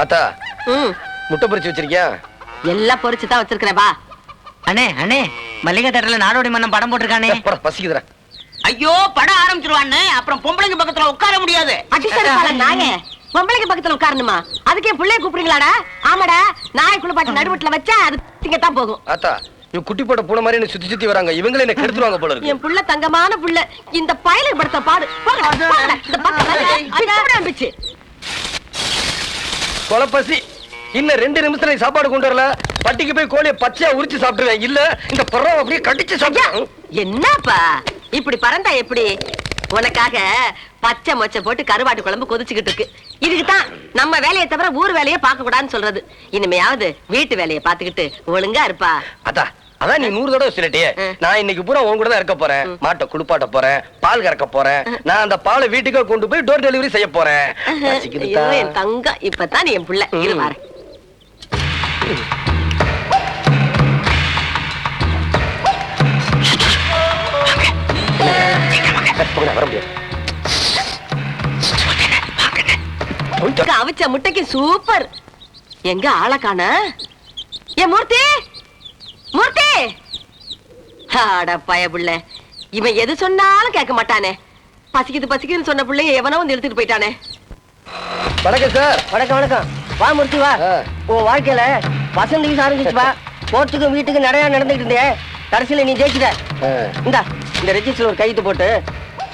ஆத்தா முட்டை பொரிச்சு வச்சிருக்கியா? எல்லாம் பொரிச்சு தான் வச்சிருக்கிறேன். வா அண்ணே அண்ணே, மல்லிகை தேட்டர்ல நாடோடி மன்னன் படம் போட்டிருக்கானே. பசிக்குதுடா. ஐயோ படம் ஆரம்பிச்சிருவான்னு அப்புறம் பொம்பளைங்க பக்கத்துல உட்கார முடியாது. நானே பொம்பளைக்கு பக்கத்துல உட்காரணுமா? அதுக்கே பிள்ளைய கூப்பிடுங்களாடா? ஆமாடா, நாய்க்குள்ள பாட்டு நடுவட்டுல வச்சா அது திங்கத்தான் போகும். ஆத்தா இவங்க குட்டி போட்ட பூனை மாதிரி என்ன சுத்தி சுத்தி வராங்க. இவங்களே என்ன கெடுத்துருவாங்க போல இருக்கு. என் புள்ள தங்கமான புள்ள. இந்த பயலுக்கு படுத்த பாடு. இந்த பக்கம் கொலப்பசி. இன்னும் 2 நிமிஷத்துல சாப்பாடு கொண்டு வரல, பட்டிக்கு போய் கோழியை பச்சையா உரிச்சு சாப்பிட்டுருவேன். இல்ல இந்த பறவை அப்படியே கடிச்சு சாப்பிடுவேன். என்னப்பா இப்படி பறந்தா எப்படி? உனக்காக பச்சை மொச்சை போட்டு கருவாட்டு குழம்பு கொதிச்சுக்கிட்டு இருக்கு. இதுக்குதான் நம்ம வேலையை தவிர ஊர் வேலையை பார்க்க கூடாதுன்னு சொல்றது. இனிமையாவது வீட்டு வேலையை பார்த்துக்கிட்டு ஒழுங்கா இருப்பா. அதான் நீ 100 தடவை சொல்லிட்டியே. நான் இன்னைக்கு பூரா உன் கூட தான் இருக்க போறேன். மாட்டை குளிப்பாட்ட போறேன், பால் கறக்க போறேன். நான் அந்த பாலை வீட்டுக்கு கொண்டு போய் டோர் டெலிவரி செய்ய போறேன். என் தங்கம் இப்பதான் நீ என் புள்ள. இரு வரேன். அவிச்ச முட்டைக்கு சூப்பர். எங்க ஆளக்கான? ஏ மூர்த்தி, மூர்த்தி! ஆட பயபுள்ள, இவன் எது சொன்னாலும் கேட்க மாட்டானே. பசிக்குது பசிக்குதுன்னு சொன்ன பிள்ளைய எவனோ வந்து எடுத்துட்டு போயிட்டானே. வணக்கம் சார். வணக்கம் வணக்கம். வா மூர்த்தி வா. உன் வாழ்க்கையில வசந்த வீச ஆரம்பிச்சுப்பா. கோர்ட்டுக்கும் வீட்டுக்கு நிறைய நடந்துட்டு இருந்தேன். கடைசியில நீ ஜெயிச்சுட்ட. இந்தா இந்த ரெஜிஸ்டர்ல ஒரு கையெழுத்து போட்டு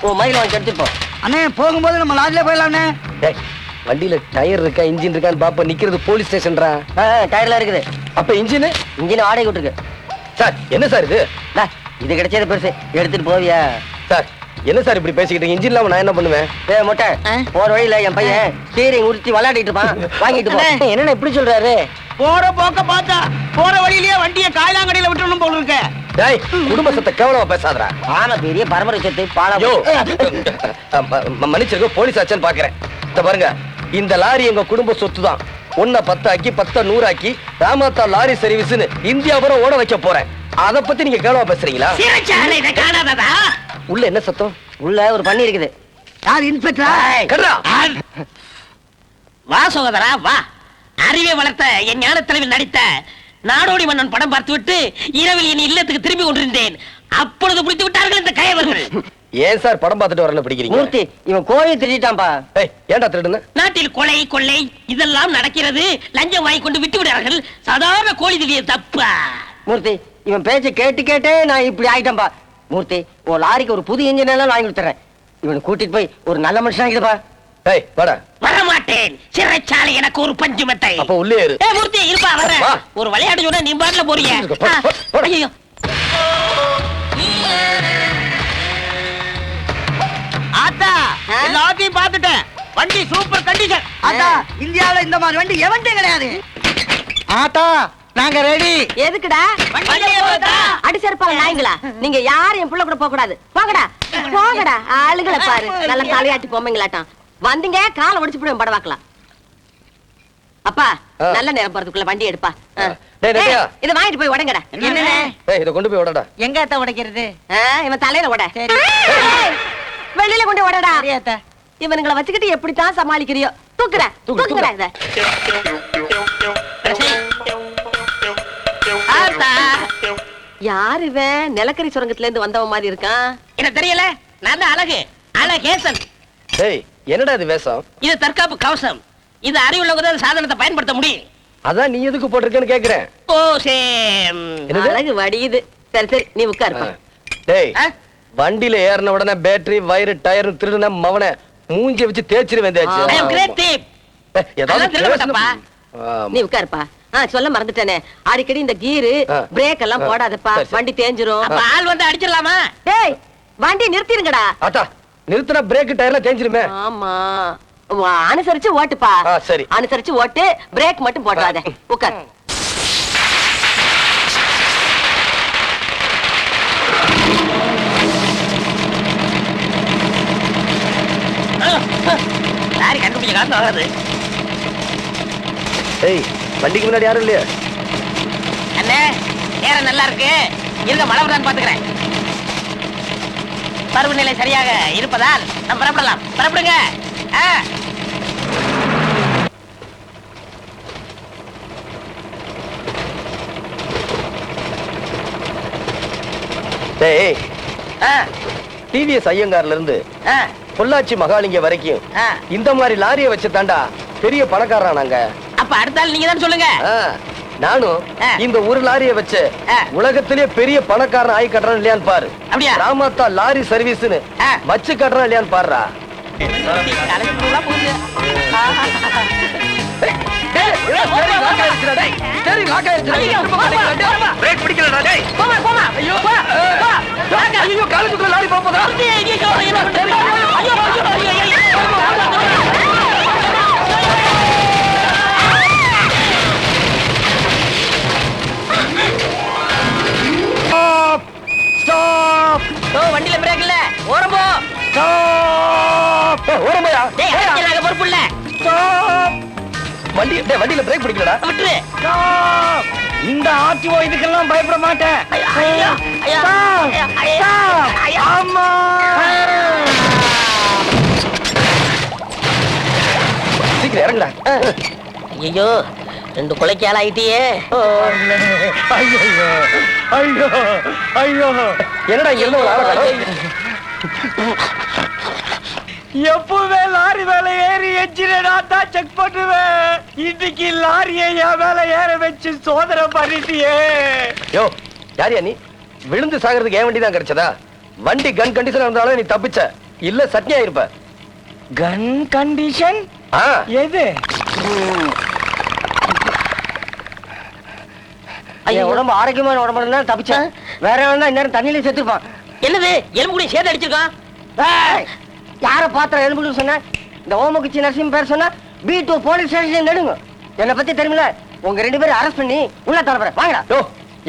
உன் மயில வாங்கி எடுத்துப்போம். அண்ணே போகும்போது நம்ம லாட்ஜ்ல போயிடலாம்ண்ணே. வண்டியில டயர் இருக்கா இன்ஜின் இருக்கான்னு பாப்ப. நிக்கிறது போலீஸ் ஸ்டேஷன்ரா. டயர்லாம் இருக்குது. அப்ப இன்ஜின் வாடகை விட்டுருக்கு. சார் என்ன சார் இது? இது கிடைச்சது பெருசு, எடுத்துட்டு போவியா? சார் என்ன சார் இப்படி பேசிக்கிட்டு? இன்ஜின் இல்லாம நான் என்ன பண்ணுவேன்? மொட்டை போற வழியில என் பையன் ஸ்டீரிங் உரிச்சு விளையாடிட்டு இருப்பான், வாங்கிட்டு போ. என்னன்னா இப்படி சொல்றாரு? போற போக்க பார்த்தா போற வழியிலேயே வண்டியை காயலாங்கடையில விட்டுறணும் போல இருக்க. டேய் குடும்ப சத்த கேவலமா பேசாதடா. ஆமா பெரிய பரம்பரை சொத்து பாலோ. மன்னிச்சிருக்க, போலீஸ் ஆச்சன்னு பாக்குறேன். இந்த பாருங்க, இந்த லாரி எங்க குடும்ப சொத்து தான். 1 10 ஆக்கி 10 100 ஆக்கி ராமாத்தா லாரி சர்வீஸ்னு இந்தியா பூரா ஓட வைக்க போறேன். அத பத்தி நீங்க கேவலமா பேசுறீங்களா? உள்ள என்ன சத்தம்? உள்ள ஒரு பண்ணி இருக்குது. யார் இன்ஸ்பெக்டரா? வா சகோதரா வா. அறிவை வளர்த்த என் ஞான தலைவில் நடித்த நாடோடி மன்னன் படம் பார்த்து விட்டு இரவில் என் இல்லத்துக்கு திரும்பி கொண்டிருந்தேன். அப்பொழுது பிடித்து விட்டார்கள் இந்த கயவர்கள். ஏன் சார் படம் பார்த்துட்டு வரல பிடிக்கிறீங்க? மூர்த்தி இவன் கோழி திருடிட்டான்பா. ஏன்டா திருடுன? நாட்டில் கொலை கொள்ளை இதெல்லாம் நடக்கிறது. லஞ்சம் வாங்கி கொண்டு விட்டு விடார்கள். சாதாரண கோழி திருடிய தப்பா? மூர்த்தி இவன் பேச்ச கேட்டு கேட்டே நான் இப்படி ஆயிட்டேன்பா. மூர்த்தி உன் லாரிக்கு ஒரு புது இன்ஜின் எல்லாம் வாங்கி கொடுத்துறேன். இவனை கூட்டிட்டு போய் ஒரு நல்ல மனுஷன் ஆகிடுப்பா. வரமாட்டேன். சிறைச்சாலை எனக்கு ஒரு பஞ்சு மெத்தை. அப்ப உள்ளே இரு. மூர்த்தி இருப்பா வர. ஒரு விளையாட்டு சொன்னா நீ பாட்டுல போறீங்க. ஐயோ ஆத்தா எல்லாத்தையும் பார்த்துட்டேன். வண்டி சூப்பர் கண்டிஷன். ஆத்தா இந்தியாவுல இந்த மாதிரி வண்டி எவன்டே கிடையாது. ஆத்தா நாங்க ரெடி. எதுக்குடா? அடிச்சேர்ப்பாங்க நாய்ங்களா? நீங்க யாரும் என் புள்ள கூட போக கூடாது. போங்கடா போங்கடா. ஆளுங்களை பாரு, நல்ல தலையாட்டி பொம்மைங்களாட்டம் வந்தீங்க. காலை ஒடிச்சு போடுவேன் படவாக்கலாம். அப்பா நல்ல நேரம் போறதுக்குள்ள வண்டி எடுப்பா. இத வாங்கிட்டு போய் உடைங்கடா. இத கொண்டு போய் உடடா. எங்க அத்த உடைக்கிறது? இவன் தலையில உட. வெளியில கொண்டு உடடா. இவனுங்களை வச்சுக்கிட்டு எப்படித்தான் சமாளிக்கிறியோ? தூக்குற தூக்குற. இத யார் இவன்? நிலக்கரி சுரங்கத்துல இருந்து வந்தவன் மாதிரி இருக்கான். எனக்கு தெரியல. நான் தான் அழகு அழகேசன். என்னடா இது வேஷம்? இது தற்காப்பு கவசம். இது அறிவுள்ளவங்க தான் சாதனத்தை பயன்படுத்த முடியும். அதான் நீ எதுக்கு போட்டிருக்கேன்னு கேக்குறேன். ஓ சேம். அழகு வடியுது. சரி சரி நீ உட்காருப்பா. டேய் வண்டியில ஏறின உடனே பேட்டரி வயிறு டயர் திருடுன மவனை மூஞ்சி வச்சு தேய்ச்சிருவேன். நீ உட்காருப்பா. சொல்ல மறந்துட்டேனே, அடிக்கடி இந்த கீரு பிரேக் எல்லாம் போடாதப்பா, வண்டி தேஞ்சிரும். ஆள் வந்து அடிச்சிடலாமா? டேய் வண்டி நிறுத்திருங்கடா. ஆத்தா நிறுத்தினா பிரேக் டயர்ல தேஞ்சிருமே. ஆமா அனுசரிச்சு ஓட்டுப்பா. சரி அனுசரிச்சு ஓட்டு, பிரேக் மட்டும் போடாத. உட்கார். லாரி கண்டுபிடிச்ச காரணம் ஆகாது. வண்டிக்கு முன்னாடி யாரும் இல்லையா? அண்ணே நேரம் நல்லா இருக்கு. இருங்க மழை வருதான்னு பாத்துக்கிறேன். பருவநிலை சரியாக இருப்பதால் நம்ம புறப்படலாம். புறப்படுங்க. டேய் ஆ, டிவிஎஸ் ஐயங்கார்ல இருந்து ஆ, பொள்ளாச்சி மகாலிங்க வரைக்கும் ஆ. இந்த மாதிரி லாரியை வச்சு தாண்டா பெரிய பணக்காரன் நாங்க. அப்ப அடுத்த ஆள் நீங்க தான் சொல்லுங்க. நானும் ஆ. இந்த ஒரு லாரியை வச்சு ஆ. உலகத்திலேயே பெரிய பணக்காரன் ஆகி கட்டுறான் இல்லையான்னு பாரு. அப்படியா? ராமாத்தா லாரி சர்வீஸ்னு ஆ. வச்சு கட்டுறான் இல்லையான்னு பாருடா. கலெக்டர்ல போகுது. பிரேக் பிடிக்கலடா டேய். போமா, போமா. ஐயோ, போ, போ. வாங்க. ஐயோ காலுக்குள்ள லாரி போகுதா? ஐயோ, ஐயோ, என்ன பண்றது? ஐயோ, ஐயோ, ஐயோ, ஐயோ. ஸ்டாப் ஓ, வண்டியில பிரேக் இல்ல. ஓரம் போ. ஸ்டாப். ஓரமாயா? டேய், அதுக்கு நாங்க பொறுப்பு இல்ல. ஸ்டாப். வண்டியில பிரேக் பிடிக்கலடா. விட்டுரு. ஸ்டாப். இந்த ஆர்டிஓ இதுக்கெல்லாம் பயப்பட மாட்டேன். ஐயோ, ஐயோ, ஐயோ. ஸ்டாப். ஐயோ, ஸ்டாப். ஐயோ. அம்மா. சீக்கிரம் இறங்குடா. ஐயோ, 2 கொலைக்கு ஆள் ஆயிட்டியே. ஐயோ ஐயோ ஐயோ என்னடா எல்லாம் ஒரு ஆளை காணோம்? எப்பவுமே லாரி மேல ஏறி என்ஜினா தான் செக் பண்ணுவேன். இன்னைக்கு லாரியை என் மேல ஏற வச்சு சோதனை பண்ணிட்டியே. யோ யாரியா நீ? விழுந்து சாகிறதுக்கு ஏன் வண்டி தான் கிடைச்சதா? வண்டி கன் கண்டிஷன் இருந்தாலும் நீ தப்பிச்ச, இல்ல சட்னியா இருப்ப. கன் கண்டிஷன் ஆ, எது? என் உடம்பு ஆரோக்கியமான உடம்புல தான் தப்பிச்சேன். வேற வேணா இந்நேரம் தண்ணியில செத்துப்பான். என்னது எலும்பு கூட சேர்த்து அடிச்சிருக்கான்? யார பாத்திரம் எலும்புன்னு சொன்ன? இந்த ஓமகுச்சி நரசிம்ம பேர் சொன்னா B2 போலீஸ் ஸ்டேஷன் நடுங்க. என்னை பத்தி தெரியுமில? உங்க 2 பேரும் அரெஸ்ட் பண்ணி உள்ள தரப்பறேன். வாங்கடா. யோ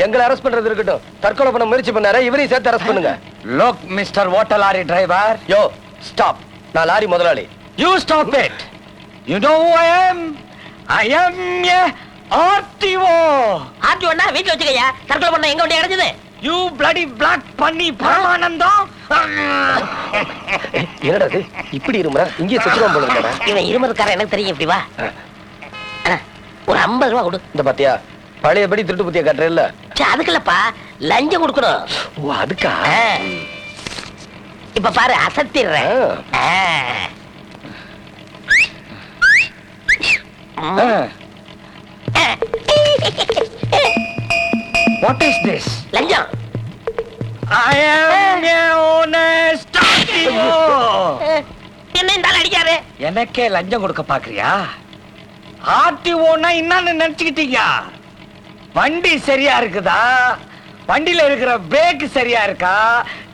எங்களை அரெஸ்ட் பண்றது இருக்கட்டும், தற்கொலை பண்ண முயற்சி பண்ணாரு, இவரையும் சேர்த்து அரெஸ்ட் பண்ணுங்க. Look mister water lorry driver, yo stop. நான் லாரி முதலாளி. You stop it. You know who I am? I am a RTO. ஆட்டி ஒண்ணா வீட்டுல வச்சுக்கய்யா. தற்கொலை பண்ண எங்க வண்டி கிடைச்சது? You bloody black பண்ணி பரமானந்தம். என்னடா இது இப்படி இருமுறா? இங்கே செத்துருவான் போல இருக்கடா. இவன் இருமதுக்காரன் எனக்கு தெரியும். இப்படி வா. அண்ணா, ஒரு 50 ரூபா கொடு. இந்த பாத்தியா பழையபடி திருட்டு புத்திய கட்டுற இல்ல? அதுக்குல்லப்பா லஞ்சம் கொடுக்கணும். ஓ அதுக்கா? இப்ப பாரு அசத்திடுறேன். What is this? லஞ்சம். I am a honest RTO. என்ன இந்த ஆள் அடிக்காரு? எனக்கே லஞ்சம் கொடுக்க பாக்குறியா? ஆர்டிஓனா என்னன்னு நினைச்சுக்கிட்டீங்க? வண்டி சரியா இருக்குதா, வண்டியில இருக்கிற பிரேக் சரியா இருக்கா,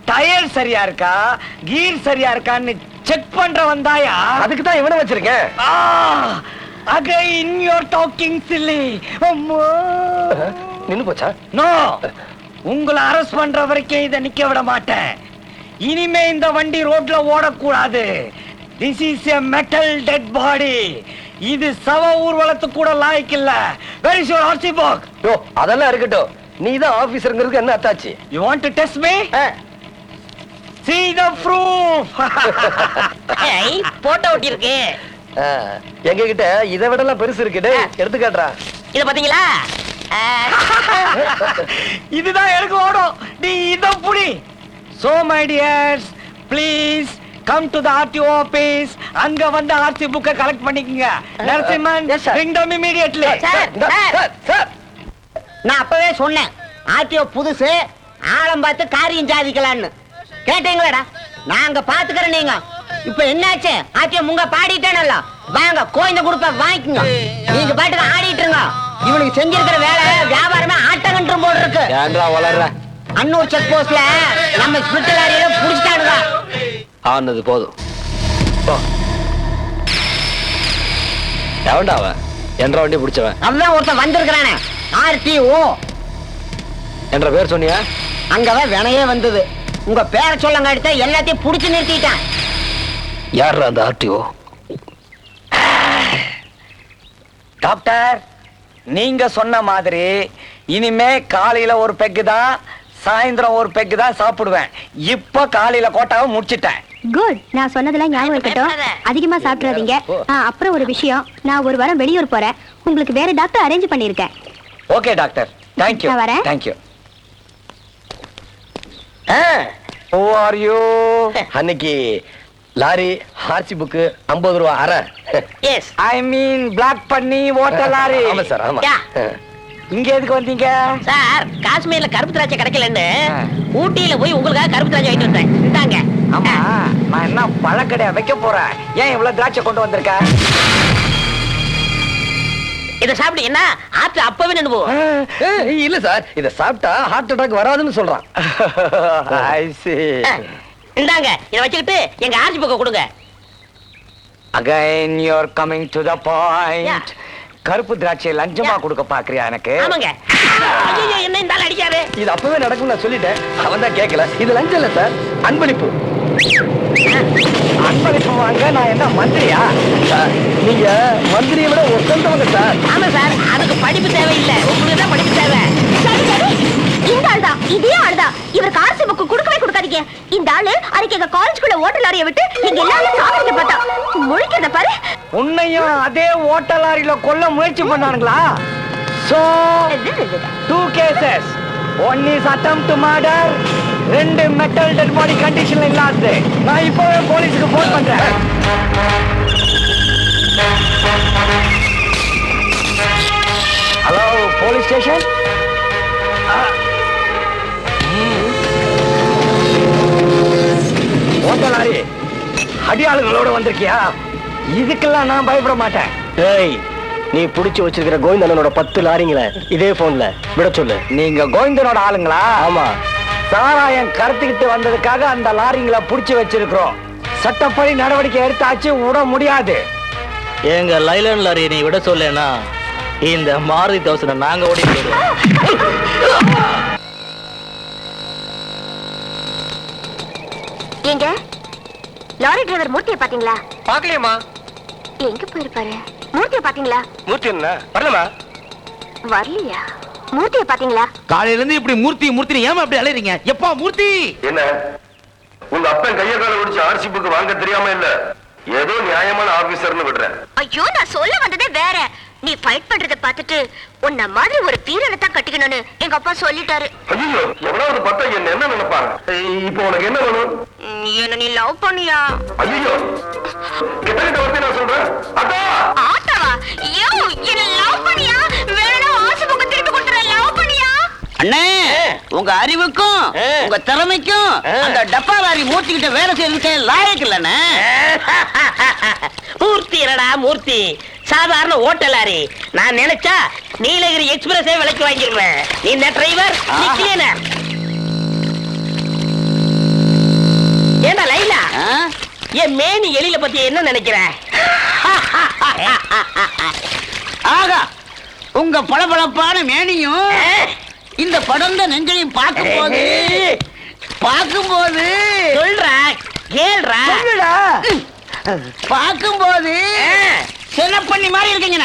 டயர் சரியா இருக்கா, கீர் சரியா இருக்கான்னு செக் பண்ற வந்தாயா? அதுக்கு தான் இவனை வச்சிருக்கேன். Again you're talking silly. நின்னு போச்சா? நோ, உங்களை அரெஸ்ட் பண்ற வரைக்கும் இதை நிக்க விட மாட்டேன். இனிமே இந்த வண்டி ரோட்ல ஓடக்கூடாது. This is a metal dead body. இது சவ ஊர்வலத்துக்கு கூட லாய்க்கு இல்ல. Where is your RC book? யோ அதெல்லாம் இருக்கட்டும், நீ தான் ஆபீசர்ங்கிறதுக்கு என்ன அத்தாச்சு? You want to test me? See the proof. Photo ஒட்டி இருக்கு. எங்க கிட்ட இதை விடலாம் பெருசு இருக்கு. டேய் எடுத்து காட்டுறா. இத பாத்தீங்களா? இதுதான் எனக்கு ஓடும். நீ இத புடி. So my dears, please come to the RTO office. அங்க வந்து RC book கலெக்ட் பண்ணிக்கங்க. Narasimhan, Yes, sir. bring them immediately. Sir, sir நான் அப்பவே சொன்னேன், ஆர்டிஓ புதுசு, ஆழம் பார்த்து காரியம் சாதிக்கலான்னு. கேட்டீங்களாடா? நாங்க பாத்துக்கிறேன். நீங்க இப்ப என்னாச்சு? ஆர்டிஓ முங்க பாடிட்டேனல்ல, வாங்க கோயிந்த கொடுப்ப வாங்கிக்கங்க. நீங்க பாட்டுக்கு ஆடிட்டு இருங்க. இவனுக்கு செஞ்சிருக்கிற வேலை வியாபாரமே ஆட்டங்கன்றும் போடு இருக்கு. ஏன்டா வளர்ற? அன்னூர் செக் போஸ்ட்ல நம்ம ஸ்பிரிட் லாரியில புடிச்சிட்டானுங்க. ஆனது போதும். எவன்டா அவன்? என்ற வண்டி பிடிச்சவன். அவன் ஒருத்தன் வந்திருக்கிறானே, ஆர்டிஓ என்ற பேர் சொன்னியா? அங்கதான் வினையே வந்தது. உங்க பேரை சொல்லுங்க, எடுத்த எல்லாத்தையும் புடிச்சு நிறுத்திட்டான். யார் அந்த ஆர்டிஓ? டாக்டர், நீங்க சொன்ன மாதிரி இனிமே காலையில ஒரு பெக்கு தான், சாயந்தரம் ஒரு பெக்கு தான் சாப்பிடுவேன். இப்ப காலையில கோட்டாவை முடிச்சிட்டேன். குட். நான் சொன்னதெல்லாம் ஞாபகம் இருக்கட்டும். அதிகமா சாப்பிடாதீங்க. அப்புறம் ஒரு விஷயம், நான் ஒரு வாரம் வெளியூர் போறேன். உங்களுக்கு வேற டாக்டர் அரேஞ்ச் பண்ணிருக்கேன். Okay doctor, thank you. நான் வரேன். தேங்க்யூ. Who are you? அன்னைக்கு லாரி ஆர்சி புக்கு 50 ரூபா அரை. எஸ் I mean black பண்ணி ஓட்ட லாரி. ஆமா சார் ஆமா. யா. இங்க எதுக்கு வந்தீங்க? சார் காஷ்மீர்ல கருப்பு திராட்சை கிடைக்கலன்னு ஊட்டியில போய் உங்களுக்காக கருப்பு திராட்சை வாங்கிட்டு வந்தேன். இந்தாங்க. ஆமா நான் என்ன பழக்கடையா வைக்க போறேன். ஏன் இவ்வளவு திராட்சை கொண்டு வந்திருக்க? இத சாப்பிட்டீங்கன்னா ஆத்து அப்பவே நின்னு போகும். இல்ல சார் இத சாப்பிட்டா ஹார்ட் அட்டாக் வராதுன்னு சொல்றான். I see. இந்தாங்க இத வச்சுக்கிட்டு எங்க ஆர்ஜி பக்கம் கொடுங்க. Again you're coming to the point. Yeah. கருப்பு திராட்சை லஞ்சமா Yeah. கொடுக்க பாக்குறியா எனக்கு? ஆமாங்க. ஐயோ என்ன இந்த ஆள் அடிக்காரு. இது அப்பவே நடக்கும் நான் சொல்லிட்டேன். அவன் தான் கேட்கல. இது லஞ்சம் இல்ல சார், அன்பளிப்பு. அன்பளிப்பு வாங்க நான் என்ன மந்திரியா? சார், நீங்க மந்திரியை விட ஒசந்தவங்க சார். ஆமா சார் அதுக்கு படிப்பு தேவையில்லை. உங்களுக்கு தான் படிப்பு தேவை. சரி சரி இந்த ஆள் தான் இதே ஆள் தான் இவருக்கு ஆர்சி புக்கு கொடுக்கவே கொடுக்காதீங்க. இந்த ஆளு அன்னைக்கு எங்க காலேஜ்குள்ள ஓட்டல் லாரியை விட்டு எங்க எல்லாரும் சாப்பிட்டு பார்த்தா முழிக்கிறத பாரு. உன்னையும் அதே ஓட்ட லாரியில கொல்ல முயற்சி பண்ணானுங்களா? So 2 cases. One is attempt to murder. 2 metal dead body conditionல இல்லாது. நான் இப்பவே போலீஸ்க்கு போன் பண்றேன். Hello police station. ஓட்ட லாரி அடியாளுங்களோட வந்திருக்கியா? இதுக்கெல்லாம் நான் பயப்பட மாட்டேன். ஏய், நீ புடிச்சு வச்சிருக்கிற கோவிந்தனோட 10 லாரிங்களை இதே போன்ல விட சொல்லு. நீங்க கோவிந்தனோட ஆளுங்களா? ஆமா. சாராயம் கடத்திக்கிட்டு வந்ததுக்காக அந்த லாரிங்களை புடிச்சு வச்சிருக்கிறோம். சட்டப்படி நடவடிக்கை எடுத்தாச்சு, விட முடியாது. எங்க லைலன் லாரியை நீ விட சொல்லேன்னா இந்த மாருதி தௌசனை நாங்க ஓடி போயிடுவோம். எங்க லாரி டிரைவர் மூர்த்தியை பாத்தீங்களா? பாக்கலையம்மா. எங்க போயிருப்பாரு? மூர்த்தியை பாத்தீங்களா? மூர்த்தி என்ன வரலமா? வரலையா? மூர்த்தியை பாத்தீங்களா? காலையில இருந்து இப்படி மூர்த்தி மூர்த்தி ஏமா அப்படி அலையறீங்க? எப்பா மூர்த்தி? என்ன உங்க அப்பன் கைய கால ஒடிச்சு ஆர்சி புக் வாங்க தெரியாம இல்ல, ஏதோ நியாயமான ஆபீசர்னு விடுறேன். ஐயோ நான் சொல்ல வந்ததே வேற. நீ ஃபைட் பண்றத பார்த்துட்டு உன்ன மாதிரி ஒரு வீரனை தான் கட்டிக்கணும்னு எங்க அப்பா சொல்லிட்டாரு. ஐயோ எவ்வளவு பார்த்தா என்ன நினைப்பாங்க? இப்போ உனக்கு என்ன வேணும்? என்ன நீ லவ் பண்ணியா? ஐயோ கிட்ட வந்து நான் சொல்றேன். அத்தா ஆட்டாவா? ஐயோ என்ன லவ் பண்ணியா? வேணா ஆசை புக்க திருப்பி கொடுத்துற. லவ் பண்ணியா? அண்ணே உங்க அறிவுக்கும் உங்க திறமைக்கும் அந்த டப்பா லாரி மூர்த்திக்கிட்ட வேலை செய்யறதுக்கு லாயக்கு இல்லண்ணே. மூர்த்தி என்னடா மூர்த்தி, சாதாரண ஓட்ட லாரி. நான் நினைச்சா நீலகிரி எக்ஸ்பிரஸே விலைக்கு வாங்கிடுவேன். நீ இந்த டிரைவர் கிளீனர். ஏண்டா லைலா, என் மேனி எலியில பத்தி என்ன நினைக்கிற? ஆகா உங்க பளபளப்பான மேனியும் இந்த படந்த நெஞ்சையும் பார்க்கும்போது சொல்றா கேள்றா பார்க்கும்போது சின்னப்பண்ணி மாதிரி இருக்கீங்க.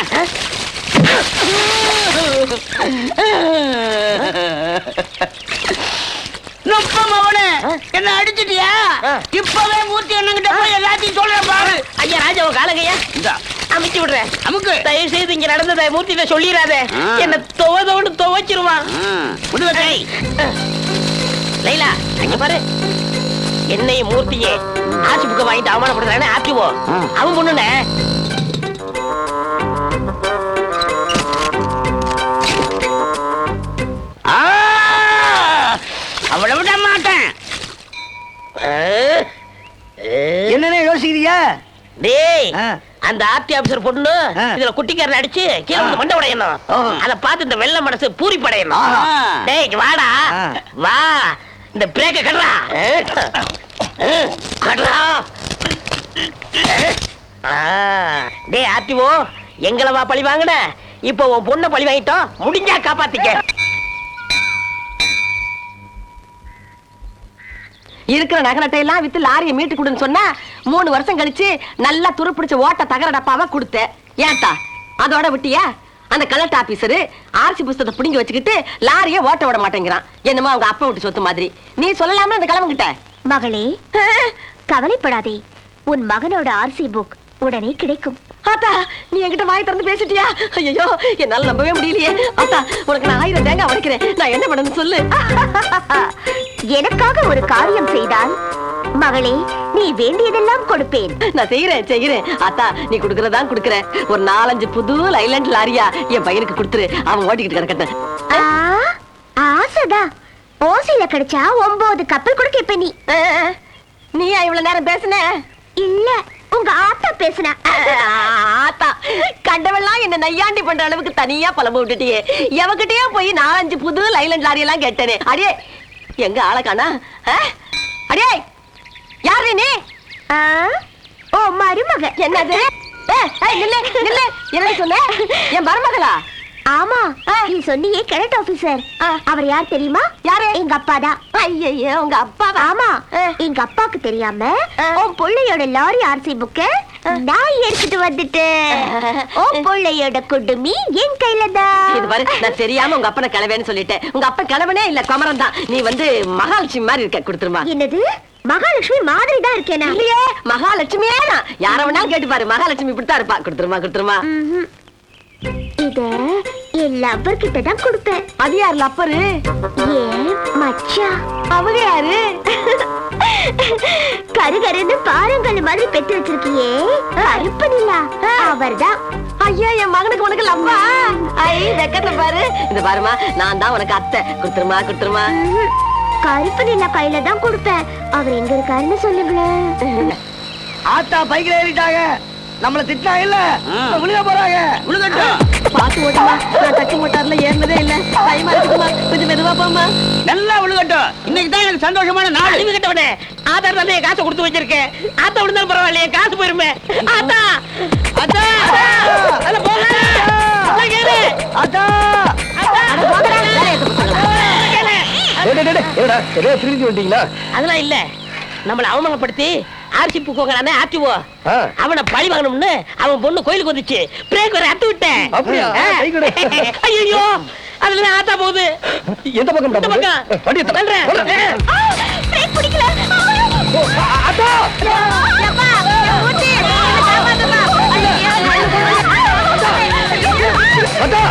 நுப்பம் அவனே என்ன அடிச்சிட்டியா? இப்பவே மூர்த்தி என்னங்கிட்ட போய் எல்லாத்தையும் சொல்றேன் பாரு. ஐயா ராஜாவ காலகையா அமுக்கி விடுறேன். அமுக்கு தயவு செய்து இங்க நடந்ததை மூர்த்திட்ட சொல்லிடாத. என்ன துவதோடு துவைச்சிருவான். லைலா அங்க பாரு, என்னையும் மூர்த்தியே ஆட்சி புக்க வாங்கிட்டு அவமானப்படுறானே ஆச்சுவோ. அவன் பொண்ணுனே அவளை விட மாட்டேன். என்னன்னு யோசிக்கிறியா? டேய் அந்த ஆர்டி ஆபீசர் பொண்ணு இதுல குட்டிக்காரன் அடிச்சு கீழே வந்து மண்டை உடையணும். அத பார்த்து இந்த வெள்ள மனசு பூரி படையணும். டேய் வாடா வா, இந்த பிரேக்க கட்றா கட்றா. டேய் ஆர்டிஓ எங்களை வா பழி வாங்கின, இப்போ உன் பொண்ணை பழி வாங்கிட்டோம், முடிஞ்சா காப்பாத்திக்க. இருக்கிற நகரத்தை எல்லாம் வித்து லாரியை மீட்டு கொடுன்னு சொன்னா 3 வருஷம் கழிச்சு நல்லா துருப்பிடிச்ச ஓட்ட தகர டப்பாவை கொடுத்தேன். ஏன்டா அதோட விட்டியா? அந்த கலெக்டர் ஆபீசரு ஆர்சி புஸ்தகத்தை பிடிங்கி வச்சுக்கிட்டு லாரியை ஓட்ட விட மாட்டேங்கிறான். என்னமோ அவங்க அப்பா விட்டு சொத்து மாதிரி. நீ சொல்லலாமா அந்த கிழவங்கிட்ட? மகளே கவலைப்படாதே, உன் மகனோட ஆர்சி புக் உடனே கிடைக்கும். ஆத்தா நீ என்கிட்ட வாய் திறந்து பேசிட்டியா? ஐயோ என்னால நம்பவே முடியலையே. ஆத்தா உனக்கு நான் 1000 தேங்காய் உடைக்கிறேன். நான் என்ன பண்ணணும் சொல்லு. எனக்காக ஒரு காரியம் செய்தால் மகளே நீ வேண்டியதெல்லாம் கொடுப்பேன். நான் செய்யறேன். ஆத்தா நீ குடுக்கறதா குடுக்கற. ஒரு 4-5 புது லைலாண்ட் லாரியா என் பையனுக்கு கொடுத்துரு. அவன் ஓட்டிக்கிட்டு கிடக்கட்டும். ஆசைதான். ஓசில கிடைச்சா 9 கப்பல் கூட கேப்ப நீ. நீயா இவ்வளவு நேரம் பேசுன? இல்ல உங்க ஆத்தா பேசுன. ஆத்தா கண்டவெல்லாம் என்ன நையாண்டி பண்ற அளவுக்கு தனியா பழம்ப விட்டுட்டியே. எவகிட்டயே போய் 4-5 புது லைலாண்ட் லாரி எல்லாம் கேட்டேனே. அடே எங்க ஆளக்கானா? அடே யாரு நீ? ஓ மருமக. என்னது? என்ன சொன்ன? என் மருமகளா? ஆமா நீ சொன்னியே கரெக்ட் ஆபீசர். அவர் யார் தெரியுமா? யாரு? எங்க அப்பா தான். ஐயோ உங்க அப்பா? ஆமா எங்க அப்பாக்கு தெரியாம உன் பிள்ளையோட லாரி ஆர்சி புக்க நான் எடுத்துட்டு வந்துட்டேன். உன் பிள்ளையோட குடுமி என் கையில தான். இது பாரு நான் தெரியாம உங்க அப்பனை கிளவேன்னு சொல்லிட்டேன். உங்க அப்பா கிளவனே இல்ல குமரன் தான். நீ வந்து மகாலட்சுமி மாதிரி இருக்க. கொடுத்துருமா. என்னது மகாலட்சுமி மாதிரி தான் இருக்கேனா? இல்லையே மகாலட்சுமியே தான். யார வேணாலும் கேட்டு பாரு மகாலட்சுமி இப்படித்தான் இருப்பா. கொடுத்துருமா. இத என் லப்பர் கிட்ட தான் கொடுப்பேன். அது யாரு லப்பரு? ஏன் மச்சான். அவங்க யாரு? கருகருன்னு பாரங்கள் மாதிரி பெற்று வச்சிருக்கியே கருப்பு நிலா அவர்தான். ஐயா என் மகனுக்கு உனக்கு லப்பா? ஐ வெக்கத்துல பாரு. இந்த பாருமா நான் தான் உனக்கு அத்தை. கொடுத்துருமா. கருப்பு நிலா கையில தான் கொடுப்பேன். அவர் எங்க இருக்காருன்னு சொல்லுங்களேன். ஆத்தா பைக்ல ஏறிட்டாங்க. நம்மள திட்டினாங்க இல்ல, விழுக போறாங்க. விழுகட்டும். பாத்து ஓட்டுமா. நான் டச்சு மோட்டார்ல ஏறினதே இல்ல. பயமா இருக்குமா? கொஞ்சம் மெதுவா போமா. நல்லா விழுகட்டும். இன்னைக்கு தான் எனக்கு சந்தோஷமான நாள். அறிவு கட்டவனே ஆதார் தான் காசை கொடுத்து வச்சிருக்கேன். ஆத்தா விழுந்தாலும் பரவாயில்லையே காசு போயிருமே. ஆத்தா அதுல போக ஆத்தா திரும்பி வந்தீங்களா? அதெல்லாம் இல்ல. நம்மள அவமானப்படுத்தி ஆர்சி புக்கோங்கறானே ஆர்டிஓ அவனை பழி வாங்கணும்னு அவன் பொண்ணு கோயிலுக்கு வந்துச்சு. பிரேக் வர அத்து விட்டேன். அப்படியா? கை கொடு. ஐயோ அதுல ஆத்தா போகுது. எந்த பக்கம்? இந்த பக்கம். வண்டியை தள்ளுறேன். பிரேக் பிடிக்கல. ஆத்தா அப்பா ஊட்டி காப்பாத்துமா. ஆத்தா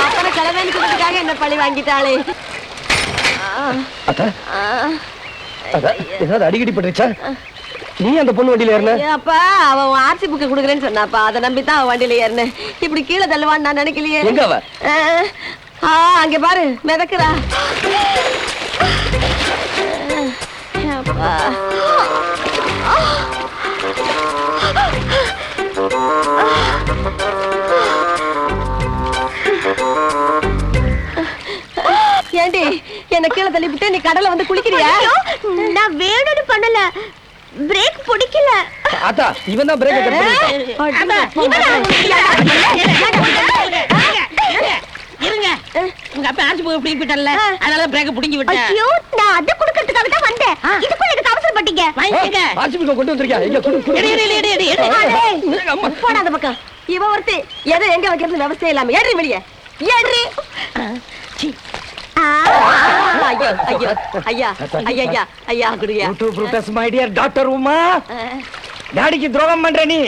அப்பனை கிளவேன்னு கொடுத்ததுக்காக என்ன பழி வாங்கிட்டாளே. அத்தா ஏதாவது அடிக்கடி பட்டுருச்சா? நீ அந்த பொண்ணு வண்டியில ஏறின? அப்பா அவன் ஆர்சி புக்கு கொடுக்குறேன்னு சொன்னாப்பா. அதை நம்பித்தான் அவன் வண்டியில ஏறினேன். இப்படி கீழே தள்ளுவான்னு நான் நினைக்கலையே. எங்க அவ? அங்க பாரு மிதக்குறா. அப்பா ஏண்டி என்ன கீழே தள்ளிவிட்டு நீ கடலை வந்து குளிக்கிறியா? நான் வேணும்னு பண்ணல. பிரேக் பிடிக்கல. ஆத்தா இவன் தான் பிரேக் கட் பண்ணிட்டான். இருங்க உங்க அப்பா ஆர்சி புக் பிடிங்கி விட்டல. அதனால பிரேக் பிடிங்கி விட்டேன். ஐயோ நான் அத குடுக்கிறதுக்காக தான் வந்தேன். இதுக்குள்ள எனக்கு அவசரப்பட்டீங்க. வாங்கிங்க. ஆர்சிபி கொண்டு வந்திருக்கியா? எங்க போடா அந்த பக்கம். இவ ஒருத்தி எதை எங்க வைக்கிறது விவசாயம் இல்லாம ஏறி வெளியே ஏறி. ஐயோ ஐயோ ஐயா ஐயா ஐயா குடியா. Brutus my dear doctor Uma, டாடிக்கு துரோகம் பண்ற நீ.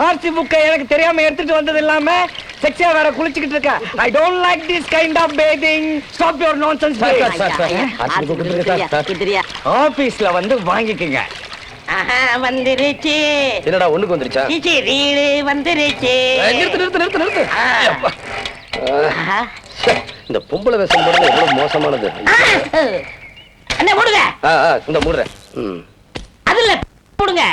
ஆர்சி புக்கை எனக்கு தெரியாம எடுத்துட்டு வந்தது இல்லாம செக்ஸியா வேற குளிச்சுக்கிட்டு இருக்க. I don't like this kind of bathing. Stop your nonsense. ஆபீஸ்ல வந்து வாங்கிக்கங்க. வந்துருச்சு. என்னடா ஒண்ணுக்கு வந்துருச்சா? ரீடு வந்துருச்சு. நிறுத்து. இந்த பொம்பளை வேஷம் போடுறது எவ்வளவு மோசமானது. என்ன போடுங்க? இந்த மூடுறேன். அதுல போடுங்க.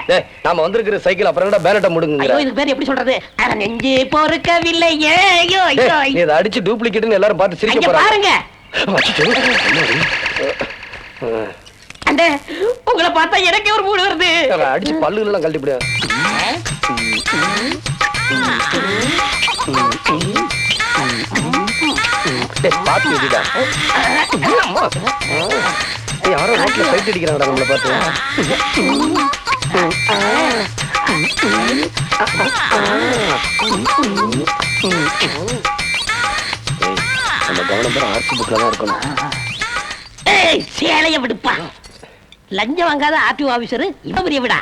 நாம வந்திருக்கிற சைக்கிள் அப்புறம் கூட பேனட்ட முடுங்க. ஐயோ இதுக்கு பேர் எப்படி சொல்றது? அட நெஞ்சு பொறுக்கவில்லை. ஐயோ ஐயோ இத அடிச்சு டூப்ளிகேட்னு எல்லாரும் பார்த்து சிரிக்க இங்க போறாங்க. பாருங்க. அந்த உங்களை பார்த்தா எனக்கே ஒரு மூடு வருது. அடிச்சு பல்லுகள் எல்லாம் கழட்டிப்படியா. பாத்து இதுடா. யாரோ ரோட்ல சைட் அடிக்கிறாங்கடா நம்மள பார்த்து. நம்ம கவனம் பூரா ஆர்சி புக்ல தான் இருக்கணும். ஏய் சேலைய விடுப்பா. லஞ்சம் வாங்காத ஆர்டிஓ ஆபீசர் இவன் பெரிய விடா.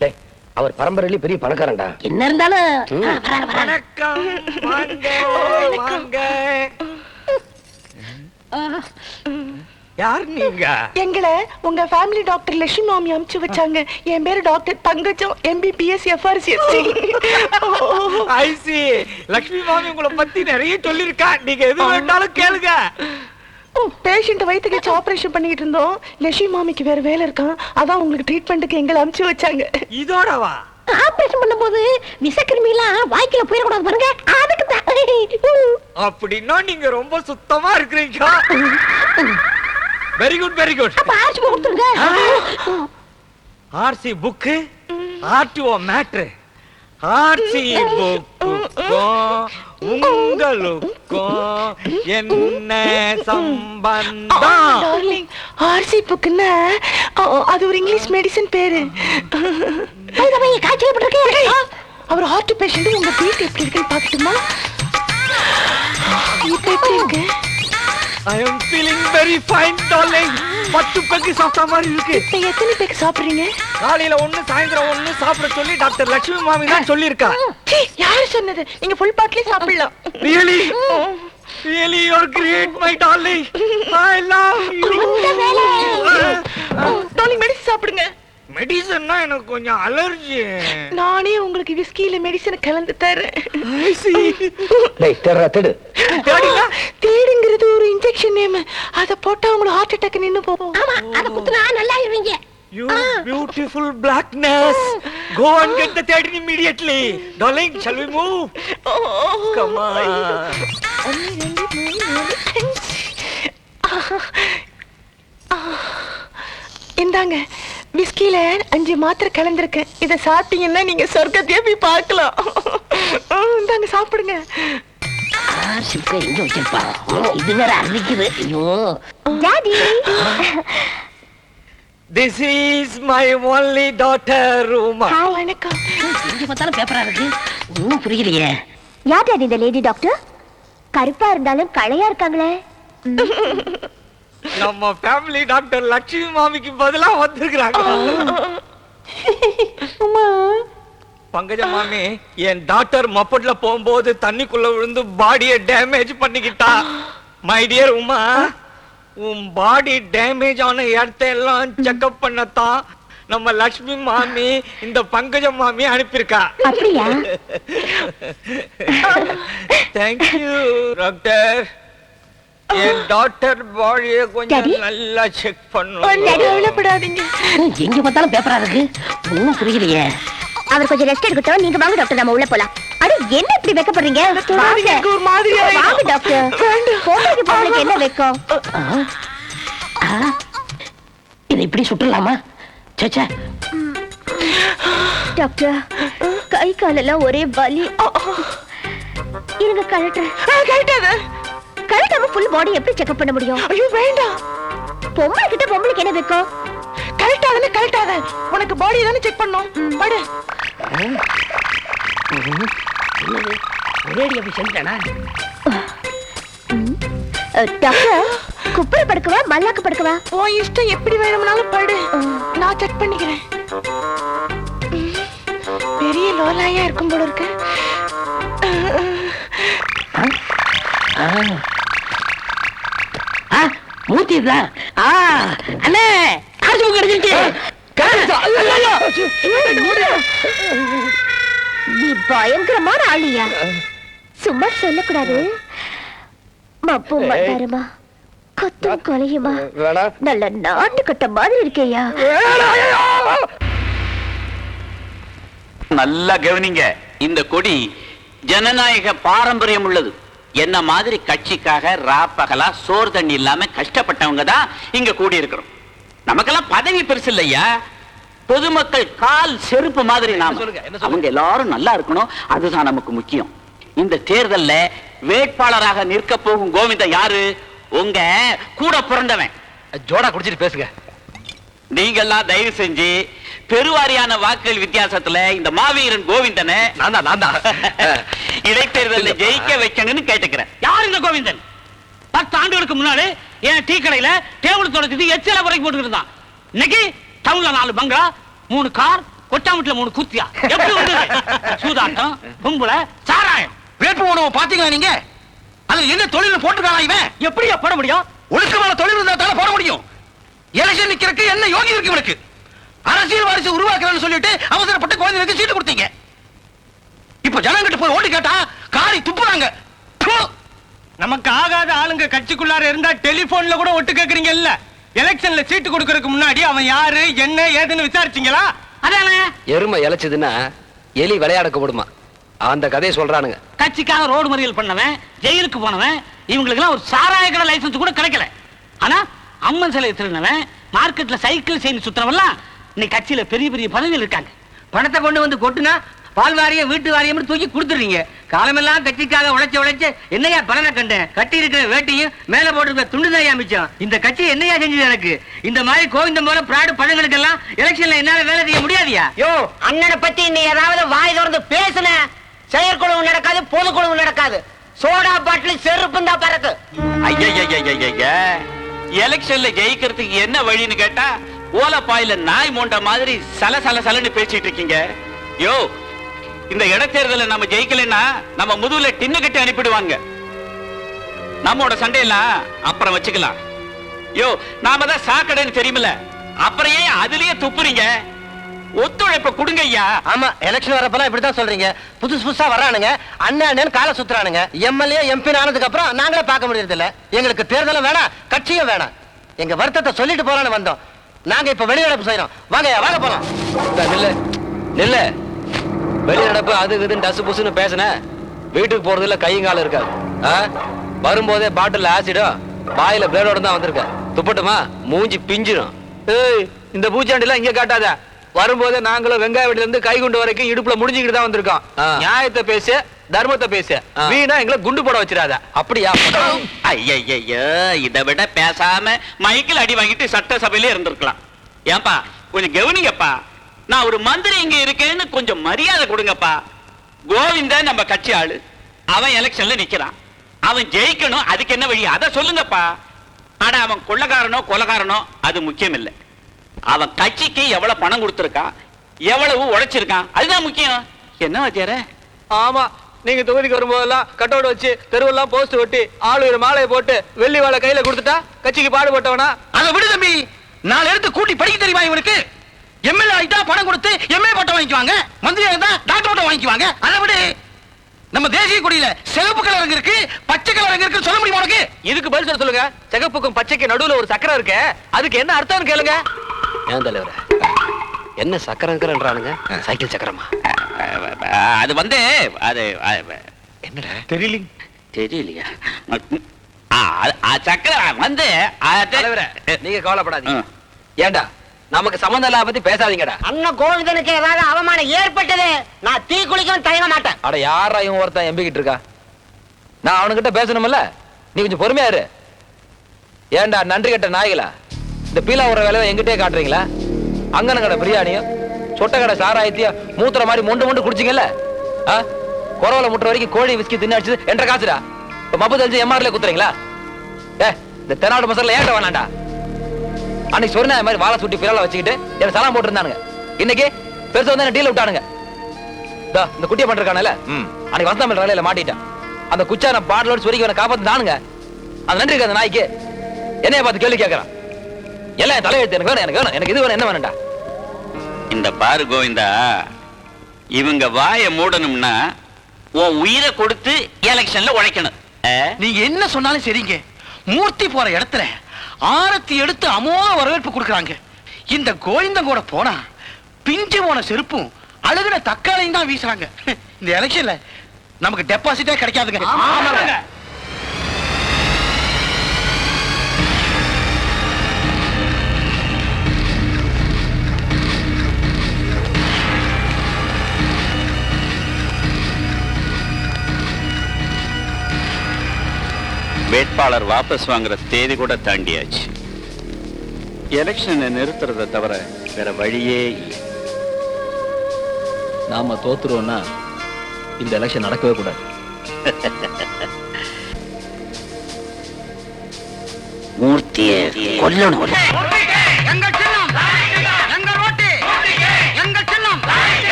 டேய், அவர் பரம்பரையிலே பெரிய பணக்காரன்டா. என்ன இருந்தாலும் வணக்கம். வாங்க வாங்க. யார் நீங்க? எங்களை உங்க ஃபேமிலி டாக்டர் லட்சுமி மாமி அனுப்பிச்சு வச்சாங்க. என் பேரு doctor Pankajam, MBBS FRCSC. I see Lakshmi மாமி உங்களை பத்தி நிறைய சொல்லிருக்கா. நீங்க எது வேண்டாலும் கேளுங்க. பேஷண்ட் வயிற்றுக்கு வச்சு ஆபரேஷன் பண்ணிட்டு இருந்தோம். லட்சுமி மாமிக்கு வேற வேலை இருக்கான், அதான் உங்களுக்கு ட்ரீட்மெண்ட்டுக்கு எங்களை அனுப்பிச்சு வச்சாங்க. இதோடவா? ஆபரேஷன் பண்ணும்போது விஷக்கிருமி எல்லாம் வாய்க்குல போயிடக்கூடாது பாருங்க, அதுக்கு தான். அப்படின்னா நீங்க ரொம்ப சுத்தமா இருக்கிறீங்க. Very good very good. RC கொடுத்துருங்க. RC book, RTO matter. RC புக்கும் உங்களுக்கும் என்ன சம்பந்தம்? டார்லிங், ஆர்சி புக்னா அது ஒரு இங்கிலீஷ் மெடிசன் பேரு. காய்ச்சல் அவர் ஹார்ட் பேஷண்ட். உங்க பீட் எப்படி இருக்குன்னு பாக்கட்டுமா? இப்ப எப்படி இருக்கு? I am feeling very fine darling. 10 பெக்கு சாப்பிட்ட மாதிரி இருக்கு. இப்ப எத்தனை பேக்கு சாப்பிடுறீங்க? காலையில 1 சாயந்தரம் 1 சாப்பிட சொல்லி டாக்டர் லட்சுமி மாமி தான் சொல்லிருக்கா. யாரு சொன்னது? நீங்க ஃபுல் பாட்டிலே சாப்பிடலாம். Really? Really you are great my darling. I love you. Darling medicine சாப்பிடுங்க. மெடிசன்னா எனக்கு கொஞ்சம் அலர்ஜி. நானே உங்களுக்கு விஸ்கில மெடிசன் கலந்து தரேன். டேய் தேடுறா தேடு. தேடுங்கிறது ஒரு இன்ஜெக்ஷன் நேம். அத போட்டா உங்களுக்கு ஹார்ட் அட்டாக் நின்னு போகும். ஆமா, அத குத்துனா நல்லா இருவீங்க. You beautiful blackness. Go and get the third immediately. Darling, shall we move? Come on. இந்தாங்க விஸ்கில 5 மாத்திரை கலந்திருக்கேன். இத சாப்பிட்டீங்கன்னா நீங்க சொர்க்கத்தையே போய் பார்க்கலாம். இந்தாங்க சாப்பிடுங்க. ஆர்சிக்கு எங்க வச்சிருப்பா? இது வேற அரிக்குது. ஐயோ daddy. This is my only daughter, Ruma. வணக்கம். இங்க பார்த்தாலும் பேப்பரா இருக்கு. ஒன்னும் புரியலையே. யார் டாடி இந்த லேடி டாக்டர்? கருப்பா இருந்தாலும் களையா இருக்காங்களே. நம்ம ஃபேமிலி டாக்டர் லட்சுமி மாமிக்கு பதிலா வந்திருக்காங்க. பங்கஜ மாமி, என் டாக்டர் மப்பட்ல போகும்போது தண்ணிக்குள்ள விழுந்து பாடியை டேமேஜ் பண்ணிக்கிட்டா. மை டியர் உமா, உன் பாடி டேமேஜ் ஆன இடத்தையெல்லாம் செக்அப் பண்ணத்தான் நம்ம லட்சுமி மாமி இந்த பங்கஜ மாமி அனுப்பியிருக்கா. அப்படியா? Thank you doctor. என் டாக்டர் பாடியை கொஞ்சம் நல்லா செக் பண்ணுங்க. கவலைப்படாதீங்க. எங்க பார்த்தாலும் பேப்பரா இருக்கு. ஒன்னும் புரியலையே. அவர் கொஞ்சம் ரெஸ்ட் எடுக்கட்டும். நீங்க வாங்க டாக்டர், நம்ம உள்ள போலாம். அட என்ன இப்படி வெக்கப்படுறீங்க? எனக்கு ஒரு மாதிரியா இருக்கு. வாங்க டாக்டர். பொம்பளைக்கு என்ன வெக்கம்? இது இப்படி சுற்றலாமா? சேச்சே. டாக்டர், கை காலெல்லாம் ஒரே வலி. இருங்க கழட்டுறேன். கழட்டாத. கழட்டாம ஃபுல் பாடி எப்படி செக்அப் பண்ண முடியும்? ஐயோ வேண்டாம். பொம்பளை கிட்ட பொம்பளைக்கு என்ன வெக்கம்? கழட்டாதே கழட்டாத. உனக்கு பாடி தானே செக் பண்ணோம். படு. ஒரேடி அப்படி செஞ்சானா? டாக்டர், குப்புற படுக்கவா மல்லாக்க படுக்கவா? உன் இஷ்டம், எப்படி வேணும்னாலும் படு. நான் செக் பண்ணிக்கிறேன். பெரிய லோலாயா இருக்கும் போல இருக்கு. மூர்த்தி தான். அண்ணே ஆர்சி கிடைச்சிருச்சு. நீ பயங்கரமான ஆளியா? சும்மா சொல்லக்கூடாது. மப்பு மட்டாருமா கொத்தும் கொலையுமா நல்ல நாட்டு கட்ட மாதிரி இருக்கேயா. நல்லா கவனிங்க. இந்த கொடி ஜனநாயக பாரம்பரியம் உள்ளது. என்ன மாதிரி கட்சிக்காக ராப்பகலா சோறு தண்ணி இல்லாம கஷ்டப்பட்டவங்க தான் இங்க கூடி இருக்கிறோம். நமக்கெல்லாம் பதவி பெருசு இல்லையா, பொதுமக்கள் கால் செருப்பு மாதிரி. நாம அவங்க எல்லாரும் நல்லா இருக்கணும், அதுதான் நமக்கு முக்கியம். இந்த தேர்தல்ல வேட்பாளராக நிற்க போகும் கோவிந்தன் யாரு? உங்க கூட பிறந்தவன். ஜோடா குடிச்சிட்டு பேசுங்க. நீங்க எல்லாம் தயவு செஞ்சு பெருவாரியான வாக்குகள் வித்தியாசத்துல இந்த மாவீரன் கோவிந்தனை நான் தான் இடைத்தேர்தலில் ஜெயிக்க வைக்கணும்னு கேட்டுக்கிறேன். யார் இந்த கோவிந்தன்? 10 ஆண்டுகளுக்கு முன்னாடி என் டீ கடையில டேபிள் தொடச்சிட்டு எச்சில குறைக்கு போட்டுக்கிட்டு இருந்தான். இன்னைக்கு டவுன்ல 4 பங்களா, 3 கார், கொட்டாமட்டில 3 குத்தியா. எப்படி வந்தது? சூதாட்டம், கும்பல, சாராயம். வேட்பு உணவு பாத்தீங்களா நீங்க? அது என்ன தொழில் போட்டுக்கானா இவன்? எப்படியா போட முடியும்? ஒழுக்கமான தொழில் இருந்தா தானே போட முடியும். எலெக்ஷன் நிக்கிறதுக்கு என்ன யோகி இருக்கு இவனுக்கு? அரசியல் வாரிசு உருவாக்குறேன்னு சொல்லிட்டு அவசரப்பட்டு குழந்தைகளுக்கு சீட்டு கொடுத்தீங்க. இப்ப ஜனங்கிட்ட போய் ஓட்டு கேட்டா காரி துப்புறாங்க. நமக்கு ஆகாத ஆளுங்க கட்சிக்குள்ளார இருந்தா டெலிபோன்ல கூட ஒட்டு கேக்குறீங்க இல்ல? எலெக்ஷன்ல சீட்டு கொடுக்கறதுக்கு முன்னாடி அவன் யாரு என்ன ஏதுன்னு விசாரிச்சீங்களா? அதானே எருமை இழைச்சதுன்னா எலி விளையாடக்க விடுமா? அந்த கதையை சொல்றானுங்க. கட்சிக்காக ரோடு மறியல் பண்ணவன், ஜெயிலுக்கு போனவன், இவங்களுக்கு எல்லாம் ஒரு சாராய கடை லைசன்ஸ் கூட கிடைக்கல. ஆனா அம்மன் சிலை திருநவன், மார்க்கெட்ல சைக்கிள் செயின் சுத்தனவெல்லாம் இன்னைக்கு கட்சியில பெரிய பெரிய பதவியில் இருக்காங்க. பணத்தை கொண்டு வந்து கொட்டுனா பால் வாரியம் வீட்டு வாரியம் தூக்கி கொடுத்துறீங்க. காலமெல்லாம் கட்சிக்காக உழைச்சு என்னையா பலனை கண்டேன்? கட்டி இருக்கிற வேட்டையும் மேல போட்டிருக்க துண்டுதாயா மிச்சம். இந்த கட்சி என்னையா செஞ்சது எனக்கு? இந்த மாதிரி கோவிந்தம் போல பிராடு பழங்களுக்கு எல்லாம் எலெக்ஷன்ல என்னால வேலை செய்ய முடியாதியா? யோ, அண்ணனை பத்தி நீ ஏதாவது வாய் திறந்து பேசுன, செயற்குழு நடக்காது, பொதுக்குழு நடக்காது. சோடா பாட்டில் செருப்பும் தான் பறக்கு. ஐயா, எலெக்ஷன்ல ஜெயிக்கிறதுக்கு என்ன வழின்னு கேட்டா ஓலப்பாயில நாய் மோண்ட மாதிரி சலன்னு பேசிட்டு இருக்கீங்க. யோ, இந்த இடைத்தேர்தல நம்ம ஜெயிக்கலன்னா நம்ம முதுகுல டின்னு கட்டி அனுப்பிடுவாங்க. நம்மோட சண்டையெல்லாம் அப்புறம் வச்சுக்கலாம். யோ, நாம தான் சாக்கடைன்னு தெரியுமில்ல, அப்புறம் ஏன் அதுலயே துப்புறீங்க? ஒத்துழைப்ப கொடுங்க ஐயா. ஆமா, எலெக்ஷன் வரப்பெல்லாம் இப்படித்தான் சொல்றீங்க. புதுசா வர்றானுங்க, அண்ணன் கால சுத்துறானுங்க. எம்எல்ஏ எம்பி ஆனதுக்கு அப்புறம் நாங்களே பார்க்க முடியறது இல்ல. எங்களுக்கு தேர்தலும் வேணாம், கட்சியும் வேணாம். எங்க வருத்தத்தை சொல்லிட்டு போறான்னு வந்தோம். நாங்க இப்ப வெளிநடப்பு செய்யறோம். வாங்க வாங்க போலாம். நெல்ல வெளிநடப்பு அது இதுன்னு டசு புசுன்னு பேசுன வீட்டுக்கு போறதுல கையும் காலம் இருக்காது. வரும்போதே பாட்டில் ஆசிடும், வாயில பிளேடோட தான் வந்திருக்க. துப்பட்டுமா மூஞ்சி பிஞ்சிடும். இந்த பூச்சாண்டிலாம் இங்க காட்டாத. வரும்போதே நாங்களும் வெங்காய வீட்டுல இருந்து கை குண்டு வரைக்கும் இடுப்புல முடிஞ்சுக்கிட்டு தான் வந்திருக்கோம். நியாயத்தை பேச, தர்மத்தை பேச, வீணா எங்களை குண்டு போட வச்சிடாத. அப்படியா? ஐயா, இதை விட பேசாம மைக்கில் அடி வாங்கிட்டு சட்டசபையிலே இருந்திருக்கலாம். ஏன்பா கொஞ்சம் கவனிங்கப்பா. நான் ஒரு மந்திரி இங்க இருக்கேன்னு கொஞ்சம் மரியாதை கொடுங்கப்பா. கோவிந்தன் நம்ம கட்சி ஆளு, அவன் எலெக்ஷன்ல நிக்கிறான். அவன் ஜெயிக்கணும், அதுக்கு என்ன வழி அதை சொல்லுங்கப்பா. ஆனா அவன் கொள்ளக்காரனோ கொலகாரனோ அது முக்கியம் இல்லை. அவன் கட்சிக்கு எவ்வளவு பணம் கொடுத்திருக்கான், எவ்வளவு உழைச்சிருக்கான், அதுதான் முக்கியம். என்ன வாத்தியார? ஆமா, நீங்க தொகுதிக்கு வரும்போதெல்லாம் கட்டோட வச்சு தெருவெல்லாம் போஸ்ட் ஒட்டி ஆளு ஒரு மாலையை போட்டு வெள்ளி வாழை கையில கொடுத்துட்டா கட்சிக்கு பாடுபட்டவனா? அதை விடு தம்பி. 4 எடுத்து கூட்டி படிக்க தெரியுமா இவனுக்கு? எம்எல்ஏ ஆயிட்டா பணம் கொடுத்து எம்ஏ பட்டம் வாங்கிக்குவாங்க, மந்திரி ஆயிட்டா டாக்டர் பட்டம் வாங்கிக்குவாங்க. அதை விடு. நம்ம தேசிய கொடியில சிவப்பு கலர் இருக்கு, பச்சை கலர் இருக்கு, சொல்ல முடியுமா உனக்கு? இதுக்கு பதில் சொல்லுங்க. சிகப்புக்கும் பச்சைக்கு நடுவுல ஒரு சக்கரம் இருக்கு, அதுக்கு என்ன அர்த்தம்னு கேளுங்க. ஏன் தலைவர என்ன சக்கரங்கிறானுங்க? சைக்கிள் சக்கரமா? அது வந்து அது என்னடா தெரியலையா? சக்கரம் வந்து நீங்க கவலைப்படாதீங்க. ஏண்டா நமக்கு சம்பந்தம் இல்லாம பத்தி பேசாதீங்கடா. அண்ணன் கோவிந்தனுக்கு ஏதாவது அவமானம் ஏற்பட்டது, நான் தீ குளிக்கவும் தயங்க மாட்டேன். அட யாரா இவன் ஒருத்தன் எம்பிக்கிட்டு இருக்கா? நான் அவனுக்கிட்ட பேசணும்ல, நீ கொஞ்சம் பொறுமையா இரு. ஏண்டா நன்றி கட்ட நாய்களா, இந்த பீலா உற வேலையை எங்கிட்டே காட்டுறீங்களா? அங்கன கடை பிரியாணியும் சொட்ட கடை சாராயத்தையும் மூத்துற மாதிரி மொண்டு குடிச்சிங்கல்ல. குறவலை முட்டுற வரைக்கும் கோழி விஸ்கி தின்னு அடிச்சது என்ற காசுடா. இப்ப மப்பு தெரிஞ்சு எம்ஆர்ல குத்துறீங்களா? இந்த தென்னாடு மசாலா ஏட்ட வேணாண்டா. அன்னைக்கு சொன்ன மாதிரி வாழை சுட்டி பிறலை வச்சுக்கிட்டு எனக்கு சலாம் போட்டுருந்தானுங்க. இன்னைக்கு பெருசா வந்து டீல விட்டானுங்க. இந்த குட்டியை பண்றானல, அன்னைக்கு வந்தாமல் வேலையில மாட்டிட்டேன். அந்த குச்சான பாடலோடு சொரிக்க காப்பாத்து தானுங்க. அது நன்றி அந்த நாய்க்கு. என்னைய பார்த்து கேள்வி கேட்கறான். எல்லாம் தலையெழுத்து எனக்கு வேணும், எனக்கு வேணும், எனக்கு இது வேணும், என்ன வேணும்டா? இந்த பாரு கோவிந்தா, இவங்க வாயை மூடணும்னா உன் உயிரை கொடுத்து எலெக்ஷன்ல உழைக்கணும். நீங்க என்ன சொன்னாலும் சரிங்க. மூர்த்தி போற இடத்துல ஆரத்தி எடுத்து அமோக வரவேற்பு கொடுக்கறாங்க. இந்த கோவிந்தன் கூட போனா பிஞ்சு போன செருப்பும் அழுகுன தக்காளையும் தான் வீசுறாங்க. இந்த எலெக்ஷன்ல நமக்கு டெபாசிட்டே கிடைக்காதுங்க. ஆமாங்க. வேட்பாளர் வாபஸ் வாங்குற தேதி கூட தாண்டியாச்சு. எலெக்ஷனை நிறுத்துறத தவிர வேற வழியே இல்லை. நாம தோத்துருவோம்னா இந்த எலெக்ஷன் நடக்கவே கூடாது. மூர்த்தியை கொல்லணும்.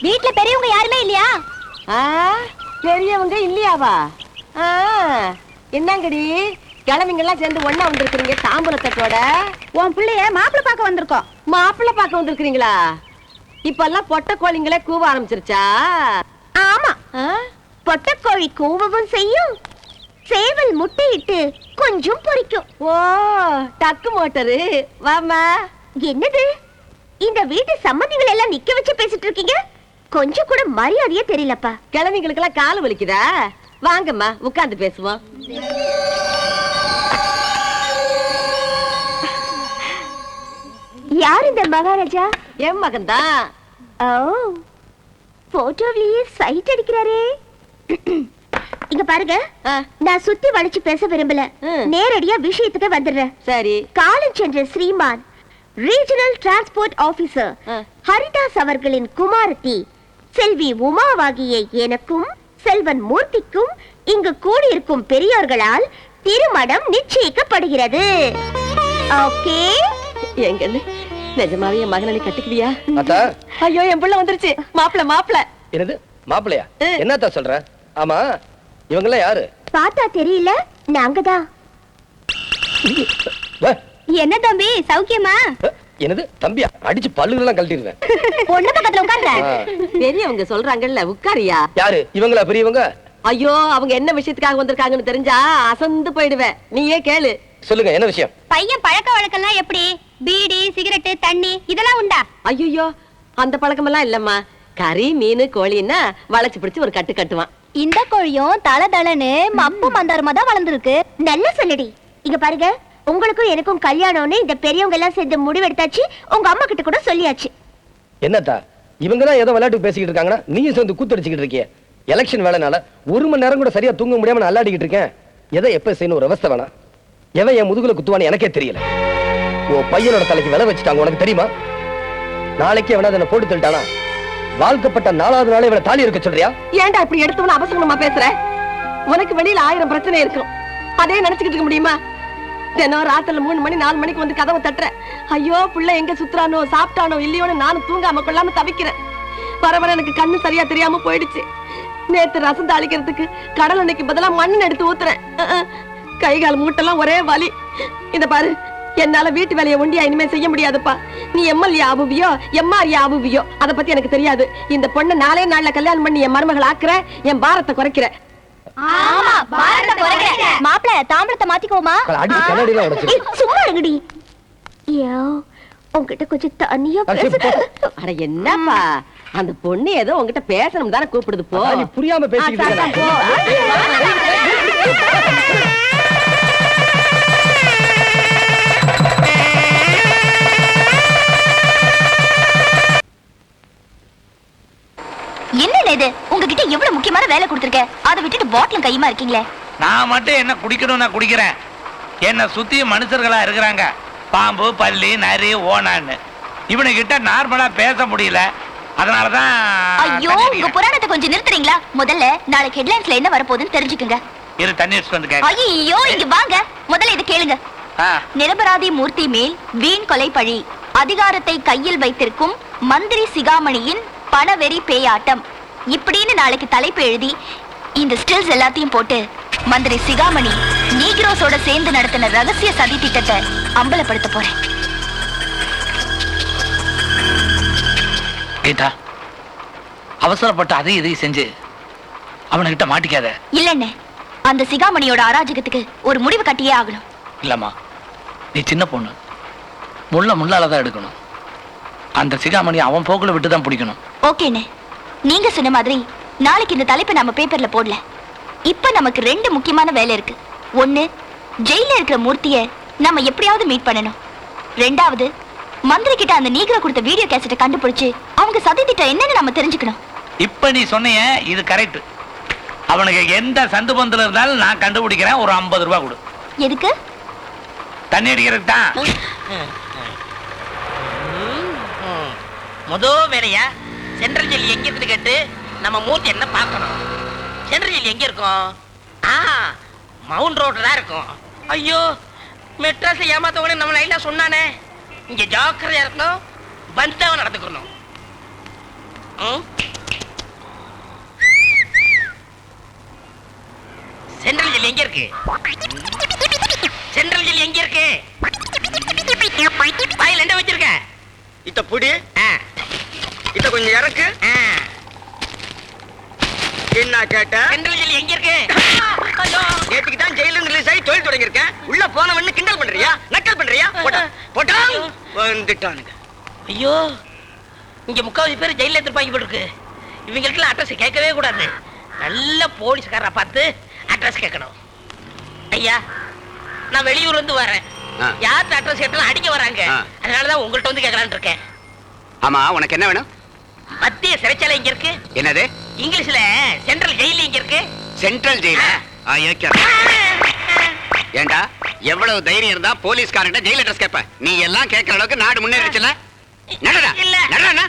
வீட்ல பெரியவங்க யாருமே இல்லையா? பெரியவங்க இல்லையாவா? என்னங்கடி கிழமைங்கெல்லாம் சேர்ந்து ஒண்ணா வந்திருக்கிறீங்க தாம்பூலத்தட்டோட? உன் பிள்ளைய மாப்பிள்ளை பார்க்க வந்திருக்கோம். மாப்பிள்ளை பார்க்க வந்திருக்கிறீங்களா? இப்பெல்லாம் பொட்டை கோழிங்களே கூவ ஆரம்பிச்சிருச்சா? ஆமா, பொட்டக்கோழி கூவவும் செய்யும், சேவல் முட்டையிட்டு கொஞ்சம் பொரிக்கும். ஓ, டக்கு மோட்டரு. வாமா. என்னது, இந்த வீட்டு சம்பந்திகள் எல்லாம் நிக்க வச்சு பேசிட்டு இருக்கீங்க? கொஞ்சம் கூட மரியாதையே தெரியலப்பா. கிழமைங்களுக்கு எல்லாம் கால் வலிக்குதா? வாங்கம்மா உட்கார்ந்து பேசுவோம். யார் இந்த மகாராஜா? என் மகன் தான். ஓ, போட்டோவிலேயே சைட் அடிக்கிறாரே. இங்க பாருங்க, நான் சுத்தி வளைச்சு பேச விரும்பல, நேரடியா விஷயத்துக்கு வந்துடுறேன். சரி. காலம் சென்ற ஸ்ரீமான் ரீஜனல் டிரான்ஸ்போர்ட் ஆபீசர் ஹரிதாஸ் அவர்களின் குமாரத்தி செல்வி உமாவாகிய எனக்கும் செல்வன் மூர்த்திக்கும் இங்கு கூடியிருக்கும் பெரியோர்களால் திருமணம் நிச்சயிக்கப்படுகிறது. ஓகே? எங்கன்னு நிஜமாவே என் மகனை கட்டிக்குவியா? அத்தா. ஐயோ, என் பிள்ளை வந்துருச்சு. மாப்பிள்ள. என்னது மாப்பிள்ளையா? என்னத்தா சொல்ற? ஆமா, இவங்கெல்லாம் யாரு? பார்த்தா தெரியல, நாங்கதான். என்ன தம்பி, சௌக்கியமா? என்னது தம்பியா? அடிச்சு பல்லுலாம் கழட்டிடுவேன். பொண்ணு பக்கத்துல உட்கார்ந்த. பெரியவங்க சொல்றாங்கல்ல, உட்காரியா? யாரு இவங்களா பெரியவங்க? ஐயோ, அவங்க என்ன விஷயத்துக்காக வந்திருக்காங்கன்னு தெரிஞ்சா அசந்து போயிடுவேன். நீயே கேளு. சொல்லுங்க, என்ன விஷயம்? பையன் பழக்க வழக்கம்லாம் எப்படி? பீடி, சிகரெட்டு, தண்ணி இதெல்லாம் உண்டா? ஐயோ, அந்த பழக்கமெல்லாம் இல்லம்மா. கறி, மீன், கோழின்னா வளைச்சு பிடிச்சு ஒரு கட்டு கட்டுவான். இந்த கோழியும் தல தலன்னு மப்பு மந்தாரமா தான் வளர்ந்துருக்கு. நல்ல சொல்லடி. இங்க பாருங்க, உங்களுக்கும் எனக்கும் கல்யாணம்னு இந்த பெரியவங்க எல்லாம் சேர்ந்து முடிவெடுத்தாச்சு. உங்க அம்மா கிட்ட கூட சொல்லியாச்சு. என்னத்தா இவங்க தான் ஏதோ விளையாட்டு பேசிக்கிட்டு இருக்காங்கன்னா நீயும் சேர்ந்து கூத்தடிச்சுக்கிட்டு இருக்கிய? எலெக்ஷன் வேலைனால 1 மணி நேரம் கூட சரியா தூங்க முடியாம நான் அல்லாடிக்கிட்டு இருக்கேன். எதை எப்ப செய்யணும் ஒரு அவஸ்தை வேணாம். எவன் என் முதுகுல குத்துவான்னு எனக்கே தெரியல. உன் பையனோட தலைக்கு விலை வச்சுட்டாங்க, உனக்கு தெரியுமா? நாளைக்கு எவனா அதை போட்டு தள்ளிட்டானா வாழ்க்கப்பட்ட 4வது நாளே இவனை தாலி இருக்க சொல்றியா? ஏன்டா இப்படி எடுத்தவன அவசரமா பேசுற? உனக்கு வெளியில 1000 பிரச்சனை இருக்கும், அதே நினைச்சுக்கிட்டு இருக்க முடியுமா? தினம் ராத்திரில 3 மணி 4 மணிக்கு வந்து கதவை தட்டுற. ஐயோ, புள்ள எங்க சுத்துறானோ சாப்பிட்டானோ இல்லையோன்னு நானும் தூங்காம கொள்ளாம தவிக்கிறேன். வர எனக்கு கண்ணு சரியா தெரியாம போயிடுச்சு. நேத்து ரசம் தாளிக்கிறதுக்கு கடல் எண்ணெய்க்கு பதிலா மண்ணெண்ணெய் எடுத்து ஊத்துறேன். கை கால் மூட்டெல்லாம் ஒரே வலி. இந்த பாரு, என்னால வீட்டு வேலையை ஒண்டியா இனிமே செய்ய முடியாதுப்பா. நீ எம்எல்ஏ ஆவுவியோ எம்ஆர்ஏ ஆவுவியோ அதை பத்தி எனக்கு தெரியாது. இந்த பொண்ணை 4 நாள்ல கல்யாணம் பண்ணி என் மருமகள் ஆக்குற, என் பாரத்தை குறைக்கிற. ஆமா, பாரத குறைக்கிற. மாப்ள, தாம்பளத்தை மாத்திக்கோமா? சும்மா இருங்கடி. ஐயோ, உன்கிட்ட கொஞ்சம் தனியா பேச. அட என்னப்பா, அந்த பொண்ணு ஏதோ உன்கிட்ட பேசணும் தானே கூப்பிடுது. போ. நீ புரியாம பேசிக்கிட்டு என்ன இது? உங்ககிட்ட எவ்வளவு முக்கியமான வேலை கொடுத்திருக்கேன், அதை விட்டுட்டு பாட்டிலும் கையுமா இருக்கீங்களே. நான் மட்டும் என்ன குடிக்கணும், நான் குடிக்கிறேன். என்ன சுத்தி மனுஷர்களா இருக்கிறாங்க, பாம்பு, பல்லி, நரி, ஓனான்னு. இவனுகிட்ட நார்மலா பேச முடியல, அதனாலதான். ஐயோ, உங்க புராணத்தை கொஞ்சம் நிறுத்துறீங்களா? முதல்ல நாளைக்கு ஹெட்லைன்ஸ்ல என்ன வரப்போகுதுன்னு தெரிஞ்சுக்குங்க. இரு, தண்ணி வச்சுட்டு வந்து கேட்க. ஐயோ, இங்க வாங்க, முதல்ல இது கேளுங்க. நிரபராதி மூர்த்தி மேல் வீண் கொலை பழி, அதிகாரத்தை கையில் வைத்திருக்கும் மந்திரி சிகாமணியின் பணவெறி பேயாட்டம் இப்படின்னு நாளைக்கு தலைப்பு எழுதி இந்த ஸ்டில்ஸ் எல்லாத்தையும் போட்டு மந்திரி சிகாமணி நீக்ரோஸோட சேர்ந்து நடத்தின ரகசிய சதி திட்டத்தை அம்பலப்படுத்த போறேன். கீதா, அவசரப்பட்டு அதையும் இதையும் செஞ்சு அவனுகிட்ட மாட்டிக்காத. இல்லன்னு அந்த சிகாமணியோட அராஜகத்துக்கு ஒரு முடிவு கட்டியே ஆகணும். இல்லம்மா, நீ சின்ன பொண்ணு, முள்ளாலதான் எடுக்கணும். அந்த சிகாமணி அவன் போக்குல விட்டுதான் பிடிக்கணும். ஓகேண்ணே, நீங்க சொன்ன மாதிரி நாளைக்கு இந்த தலைப்பை நம்ம பேப்பர்ல போடல. இப்ப நமக்கு 2 முக்கியமான வேலை இருக்கு. ஒண்ணு, ஜெயில இருக்கிற மூர்த்திய நம்ம எப்படியாவது மீட் பண்ணணும். 2வது, மந்திரி கிட்ட அந்த நீக்ரோ கொடுத்த வீடியோ கேசட்டை கண்டுபிடிச்சு அவங்க சதி திட்டம் என்னன்னு நம்ம தெரிஞ்சுக்கணும். இப்ப நீ சொன்னியே இது கரெக்ட். அவனுக்கு எந்த சந்து பந்துல இருந்தாலும் நான் கண்டுபிடிக்கிறேன். ஒரு 50 ரூபாய் கொடு. எதுக்கு? தண்ணி அடிக்கிறதுக்கு தான். முதல் வேலையா சென்ட்ரல் ஜெயில் எங்க இருக்குன்னு கேட்டு நம்ம மூர்த்தி என்ன பார்க்கணும். சென்ட்ரல் ஜெயில் எங்க இருக்கும்? மவுண்ட் ரோட்ல தான் இருக்கும். ஐயோ, மெட்ராஸ்ல ஏமாத்தவனே நம்ம லைனா சொன்னானே. இங்க ஜாக்கிரதையா இருக்கணும், பந்தாவ நடந்துக்கணும். சென்ட்ரல் ஜெயில் எங்க இருக்கு? சென்ட்ரல் ஜெயில் எங்க இருக்கு? வாயில என்ன வச்சிருக்க? இத்த புடி, இத கொஞ்சம் இறக்கு. என்ன கேட்ட? சென்ட்ரல் ஜெயில் எங்க இருக்கு? நேற்றுக்கு தான் ஜெயில ரிலீஸ் ஆகி தொழில் தொடங்கியிருக்கேன். உள்ள போனவன்னு கிண்டல் பண்றியா, நக்கல் பண்றியா? போட்டா வந்துட்டானுங்க. ஐயோ, இங்க 3/4 பேர் ஜெயில எடுத்துப்பாங்க போல இருக்கு. இவங்களுக்கு அட்ரஸ் கேட்கவே கூடாது. நல்ல போலீஸ்காரரை பார்த்து அட்ரஸ் கேட்கணும். ஐயா, நான் வெளியூர் வந்து வரேன். யார்கிட்ட அட்ரஸ் கேட்டாலும் அடிக்க வராங்க. அதனாலதான் உங்கள்கிட்ட வந்து கேட்கலான்னு இருக்கேன். ஆமா, உனக்கு என்ன வேணும்? மத்திய சிறைச்சாலை இங்க இருக்கு. என்னது? இங்கிலீஷ்ல சென்ட்ரல் ஜெயில் இங்க இருக்கு. சென்ட்ரல் ஜெயில? ஏண்டா, எவ்வளவு தைரியம் இருந்தா போலீஸ்காரன் ஜெயில் அட்ரஸ் கேட்ப? நீ எல்லாம் கேட்கற அளவுக்கு நாடு முன்னேறிச்சுல? நடடா இல்ல நடடா.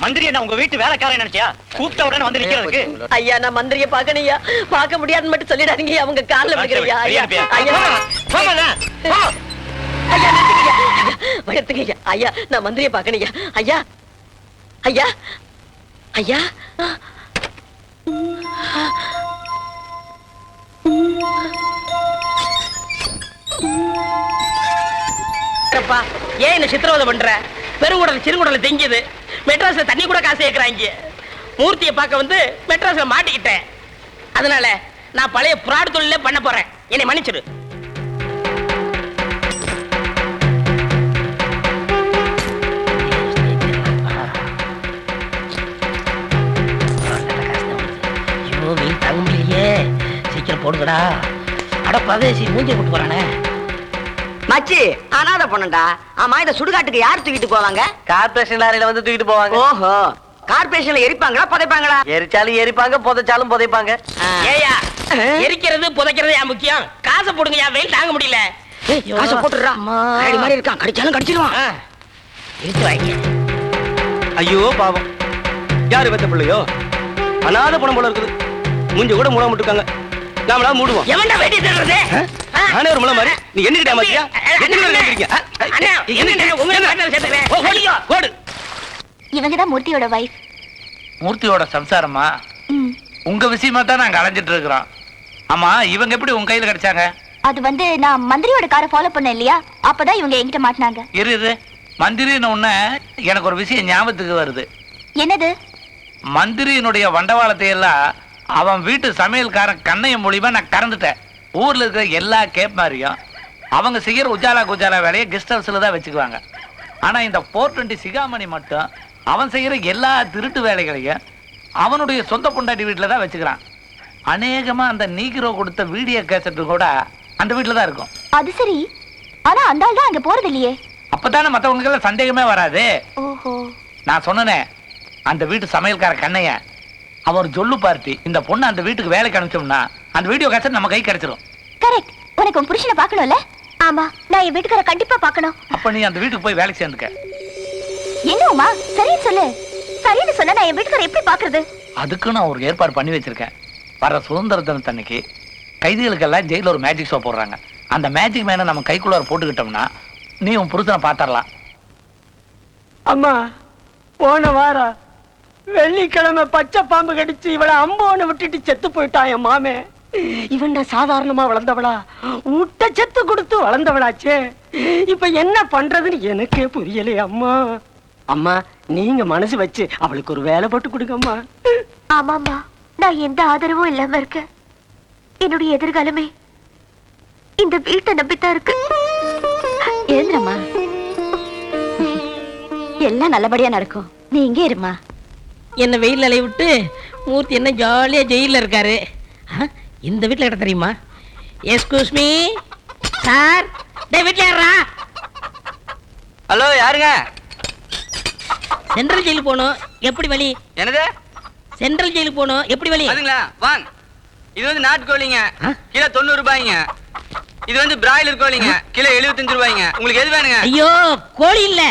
மந்திரி என்ன உங்க வீட்டு வேலைக்காரன் நினைச்சியா? கூப்பிட்ட உடனே வந்து நிக்கிறதுக்கு? ஐயா, நான் மந்திரிய பாக்கணையா, பார்க்க முடியாதுன்னு மட்டும் சொல்லிடாதீங்க. அவங்க கால்ல விழுகிறீங்க. ஐயா வயத்துங்க. ஐயா, நான் மந்திரிய பாக்கணையா. ஐயா ஐயா ஐயா ஏன் என்ன சித்திரவதை பண்ற? பெருங்குடல் சிறுகுடல தெங்கியது. மெட்ராஸ்ல தண்ணி கூட காசு கேட்கறாங்க. மூர்த்தியை பார்க்க வந்து மெட்ராஸ்ல மாட்டிக்கிட்டேன். அதனால நான் பழைய புராடு தொழில பண்ண போறேன். என்னை மன்னிச்சிடு. சீக்கிரம் போடுங்கடா. அட பதேசி, மூஞ்சி போட்டு போறானே. மச்சி, அனாதை பொண்ணுடா. ஆமா, இந்த சுடுகாட்டுக்கு யார் தூக்கிட்டு போவாங்க? கார்பரேஷன் லாரியில வந்து தூக்கிட்டு போவாங்க. ஓஹோ, கார்பரேஷன்ல எரிப்பாங்களா புதைப்பாங்களா? எரிச்சாலும் எரிப்பாங்க, புதைச்சாலும் புதைப்பாங்க. ஏயா, எரிக்கிறது புதைக்கிறது ஏன் முக்கியம்? காசை போடுங்க. ஏன் வெயில் தாங்க முடியல. காசை போட்டுறா. கரடி மாதிரி இருக்கான், கடிச்சாலும் கடிச்சிருவான். இழுத்து வாங்க. ஐயோ பாவம், யாரு பெத்த பிள்ளையோ? அனாதை பணம் போல இருக்குது. மூஞ்சி கூட மூடாம இருக்காங்க. நாமளா மூடுவோம். எவன்டா வெட்டி தர்றது? நானே ஒரு முளை மாதிரி. நீ என்னகிட்ட ஏமாத்தியா? இவங்கதான் மூர்த்தியோட வைஃப். மூர்த்தியோட சம்சாரமா? உங்க விஷயமா தான் நாங்க அலைஞ்சிட்டு இருக்கிறோம். ஆமா, இவங்க எப்படி உங்க கையில கிடைச்சாங்க? அது வந்து நான் மந்திரியோட காரை ஃபாலோ பண்ண இல்லையா, அப்பதான் இவங்க என்கிட்ட மாட்டினாங்க. இரு, மந்திரின்னு உடனே எனக்கு ஒரு விஷயம் ஞாபகத்துக்கு வருது. என்னது? மந்திரியினுடைய வண்டவாளத்தை எல்லாம் அவன் வீட்டு சமையல்காரன் கண்ணையம் மூலியமா நான் கறந்துட்டேன். ஊர்ல இருக்கிற எல்லா கேப் மாதிரியும் அவங்க செய்யற உஜாலா குஜாலா வேலையை கெஸ்ட் ஹவுஸ்ல தான் வச்சுக்குவாங்க. ஆனா இந்த 420 சிகாமணி மட்டும் அவன் செய்யற எல்லா திருட்டு வேலைகளையும் அவனுடைய சொந்த பொண்டாட்டி வீட்டுல தான் வச்சுக்கிறான். அநேகமா அந்த நீக்ரோ கொடுத்த வீடியோ கேசட்டு கூட அந்த வீட்டுல தான் இருக்கும். அது சரி, ஆனா அந்த ஆள் தான் அங்க போறது இல்லையே. அப்பதானே மத்தவங்களுக்கு எல்லாம் சந்தேகமே வராது. ஓஹோ, நான் சொன்னேன், அந்த வீட்டு சமையல்கார கண்ணைய அவர் சொல்லு பார்ட்டி இந்த பொண்ணு அந்த வீட்டுக்கு வேலைக்கு அனுப்பிச்சோம்னா அந்த வீடியோ கேசட் நம்ம கை கிடைச்சிரும். கரெக்ட். உனக்கு உன் புருஷனை பார்க்கணும்ல? ஆமா, நான் என் வீட்டுக்கார கண்டிப்பா பார்க்கணும். அப்ப நீ அந்த வீட்டுக்கு போய் வேலைக்கு சேர்ந்துக்க. என்னம்மா, சரின்னு சொல்லு. சரின்னு சொன்னா நான் என் வீட்டுக்கார எப்படி பாக்குறது? அதுக்கு நான் ஒரு ஏற்பாடு பண்ணி வச்சிருக்கேன். வர சுதந்திர தினத்தன்னைக்கு கைதிகளுக்கெல்லாம் ஜெயில ஒரு மேஜிக் ஷோ போடுறாங்க. அந்த மேஜிக் மேனை நம்ம கைக்குள்ளார போட்டுக்கிட்டோம்னா நீ உன் புருஷனை பாத்தரலாம். அம்மா, போன வாரம் வெள்ளிக்கிழமை பச்சை பாம்பு கடிச்சு இவளை அம்போன்னு விட்டுட்டு செத்து போயிட்டான் என் மாமே. இவன் சாதாரணமா வளர்ந்தவளா, ஊட்ட செத்து கொடுத்து வளர்ந்தவளாச்சே. இப்ப என்ன பண்றதுன்னு எனக்கே புரியலையே அம்மா. அம்மா, நீங்க மனசு வச்சு அவளுக்கு ஒரு வேலை போட்டு கொடுங்கம்மா. ஆமாம்மா, நான் எந்த ஆதரவும் இல்லாம இருக்கேன். என்னுடைய எதிர்காலமே இந்த வீட்டை நம்பித்தான் இருக்கு. எழுந்துறம்மா, எல்லாம் நல்லபடியா நடக்கும். நீ இங்கே இருமா. என்ன வெயில் அலைய விட்டு மூர்த்தி என்ன ஜாலியா ஜெயில இருக்காரு. இந்த வீட்டுல கிட்ட தெரியுமா? எஸ்கூஸ் மீ சார், டேய் வீட்ல யாரா? ஹலோ யாருங்க? சென்ட்ரல் ஜெயிலுக்கு போகணும், எப்படி வழி? என்னது? சென்ட்ரல் ஜெயிலுக்கு போகணும், எப்படி வழி? அதுங்களா வாங்க. இது வந்து நாட்டுக்கோழிங்க, கிலோ 90 ரூபாய்ங்க. இது வந்து பிராய்லர் கோழிங்க, கிலோ 75 ரூபாய்ங்க. உங்களுக்கு எது வேணுங்க? ஐயோ கோழி இல்ல,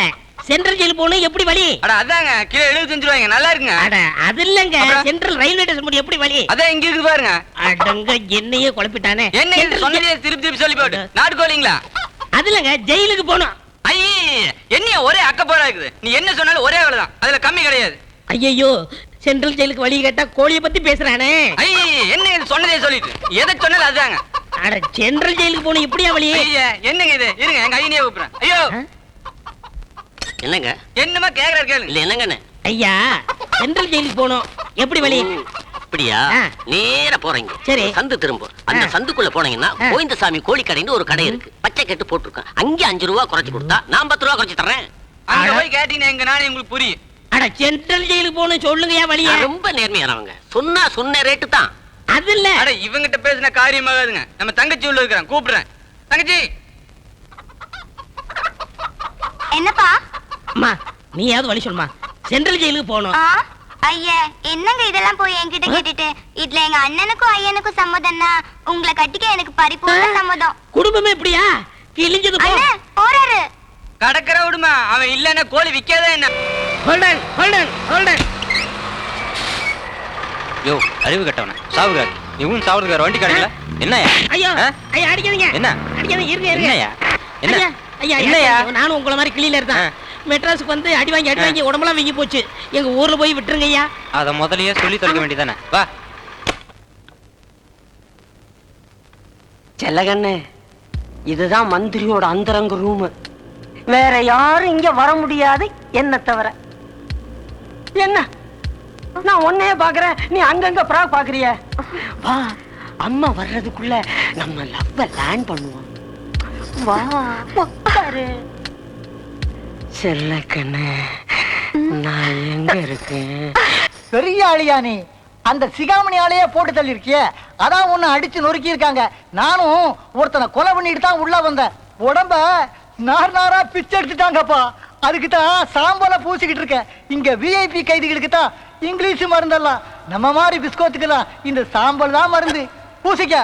சென்ட்ரல் ஜெயிலுக்கு போகணும், எப்படி வழி? அட அதாங்க, கிலோ 75 ரூபாய்ங்க. நல்லா இருக்குங்க. அட அது இல்லங்க, சென்ட்ரல் ரயில்வே ஸ்டேஷன் போய் எப்படி வழி? அதான் இங்க இருக்கு பாருங்க. அடங்க என்னையே குழப்பிட்டானே. என்ன இது சொன்னதே திருப்பி திருப்பி சொல்லி போட்டு. நாட்டுக்கோழிங்களா? அது இல்லங்க, ஜெயிலுக்கு போகணும். ஐயே என்னைய ஒரே அக்கப்போரா இருக்குது. நீ என்ன சொன்னாலும் ஒரே வேலை தான், அதுல கம்மி கிடையாது. ஐயோ சென்ட்ரல் ஜெயிலுக்கு வழி கேட்டா கோழியை பத்தி பேசுறானே. ஐயே என்ன இது சொன்னதே சொல்லிட்டு எதை சொன்னாலும் அதுதாங்க. அட சென்ட்ரல் ஜெயிலுக்கு போகணும், எப்படியா வழி? ஐயா என்னங்க இது? இருங்க எங்க ஐயனையே கூப்பிடுறேன். ஐயோ என்னங்க என்னமா கேக்குறாரு கேளுங்க. இல்ல என்னங்கன்னு. ஐயா சென்ட்ரல் ஜெயிலுக்கு போகணும், எப்படி வழி? அப்படியா? நேரா போறீங்க, சரி. சந்து திரும்ப அந்த சந்துக்குள்ள போனீங்கன்னா கோவிந்தசாமி கோழி கடைன்னு ஒரு கடை இருக்கு, பச்சை கட்டு போட்டிருக்கேன். அங்கே 5 ரூபா குறைச்சு கொடுத்தா நான் 10 ரூபா குறைச்சு தர்றேன். அங்க போய் கேட்டீங்கன்னா எங்க நானே உங்களுக்கு புரியும். அட சென்ட்ரல் ஜெயிலுக்கு போகணும், சொல்லுங்கயா வழியா? ரொம்ப நேர்மையானவங்க, சொன்ன ரேட்டு தான். அது இல்ல. அட இவங்கிட்ட பேசின காரியமாகாதுங்க. நம்ம தங்கச்சி உள்ள இருக்கிறேன், கூப்பிடுறேன். தங்கச்சி. என்னப்பா? அம்மா நீயாவது வழி சொல்லுமா, சென்ட்ரல் ஜெயிலுக்கு போகணும். ஐயா என்னங்க இதெல்லாம் போய் என்கிட்ட கேட்டுட்டு, இதுல எங்க அண்ணனுக்கும் ஐயனுக்கும் சம்மதம்னா உங்களை கட்டிக்க எனக்கு பரிபூர்ண சம்மதம். குடும்பமே எப்படியா கிழிஞ்சது போ. போறாரு கடற்கர விடுமா, அவன் இல்லன்னா கோழி விக்காதே என்ன. Holden Holden Holden. யோ அறிவு கட்டவன சாவுகார், இவன் சாவுகார் வண்டி கிடைக்கல. என்னையா? ஐயோ ஐயா அடிக்காதீங்க. என்ன? அடிக்காதீங்க, இருங்க இருங்க. என்னையா? என்ன? ஐயா ஐயா என்னையா? நானும் உங்கள மாதிரி கிளியில இருந்தேன். மெட்ராஸுக்கு வந்து அடி வாங்கி உடம்பெல்லாம் வீங்கி போச்சு. எங்க ஊர்ல போய் விட்டுருங்க ஐயா. அத முதல்லயே சொல்லி தொலைக்க வேண்டியதானே. வா செல்லகண்ணே, இதுதான் மந்திரியோட அந்தரங்க ரூம். வேற யாரும் இங்க வர முடியாது என்ன தவிர. என்ன நான் ஒன்னே பாக்குறேன், நீ அங்கங்க பிராக் பாக்குறிய. வா அம்மா வர்றதுக்குள்ள நம்ம லவ்வ லேண்ட் பண்ணுவோம். வா உட்காரு. செல்லக்கண்ணே நான் எங்க இருக்கேன்? பெரிய ஆளியா நீ? அந்த சிகாமணி ஆளையே போட்டு தள்ளி இருக்கிய, அதான் உன்னை அடிச்சு நொறுக்கி இருக்காங்க. நானும் ஒருத்தனை கொலை பண்ணிட்டு தான் உள்ள வந்தேன். உடம்ப நார் நாரா பிச்சை எடுத்துட்டாங்கப்பா. அதுக்கு தான் சாம்பலை பூசிக்கிட்டு இருக்கேன். இங்க விஐபி கைதிகளுக்கு தான் இங்கிலீஷ் மருந்தெல்லாம், நம்ம மாதிரி பிஸ்கோத்துக்கெல்லாம் இந்த சாம்பல் தான் மருந்து. பூசிக்க.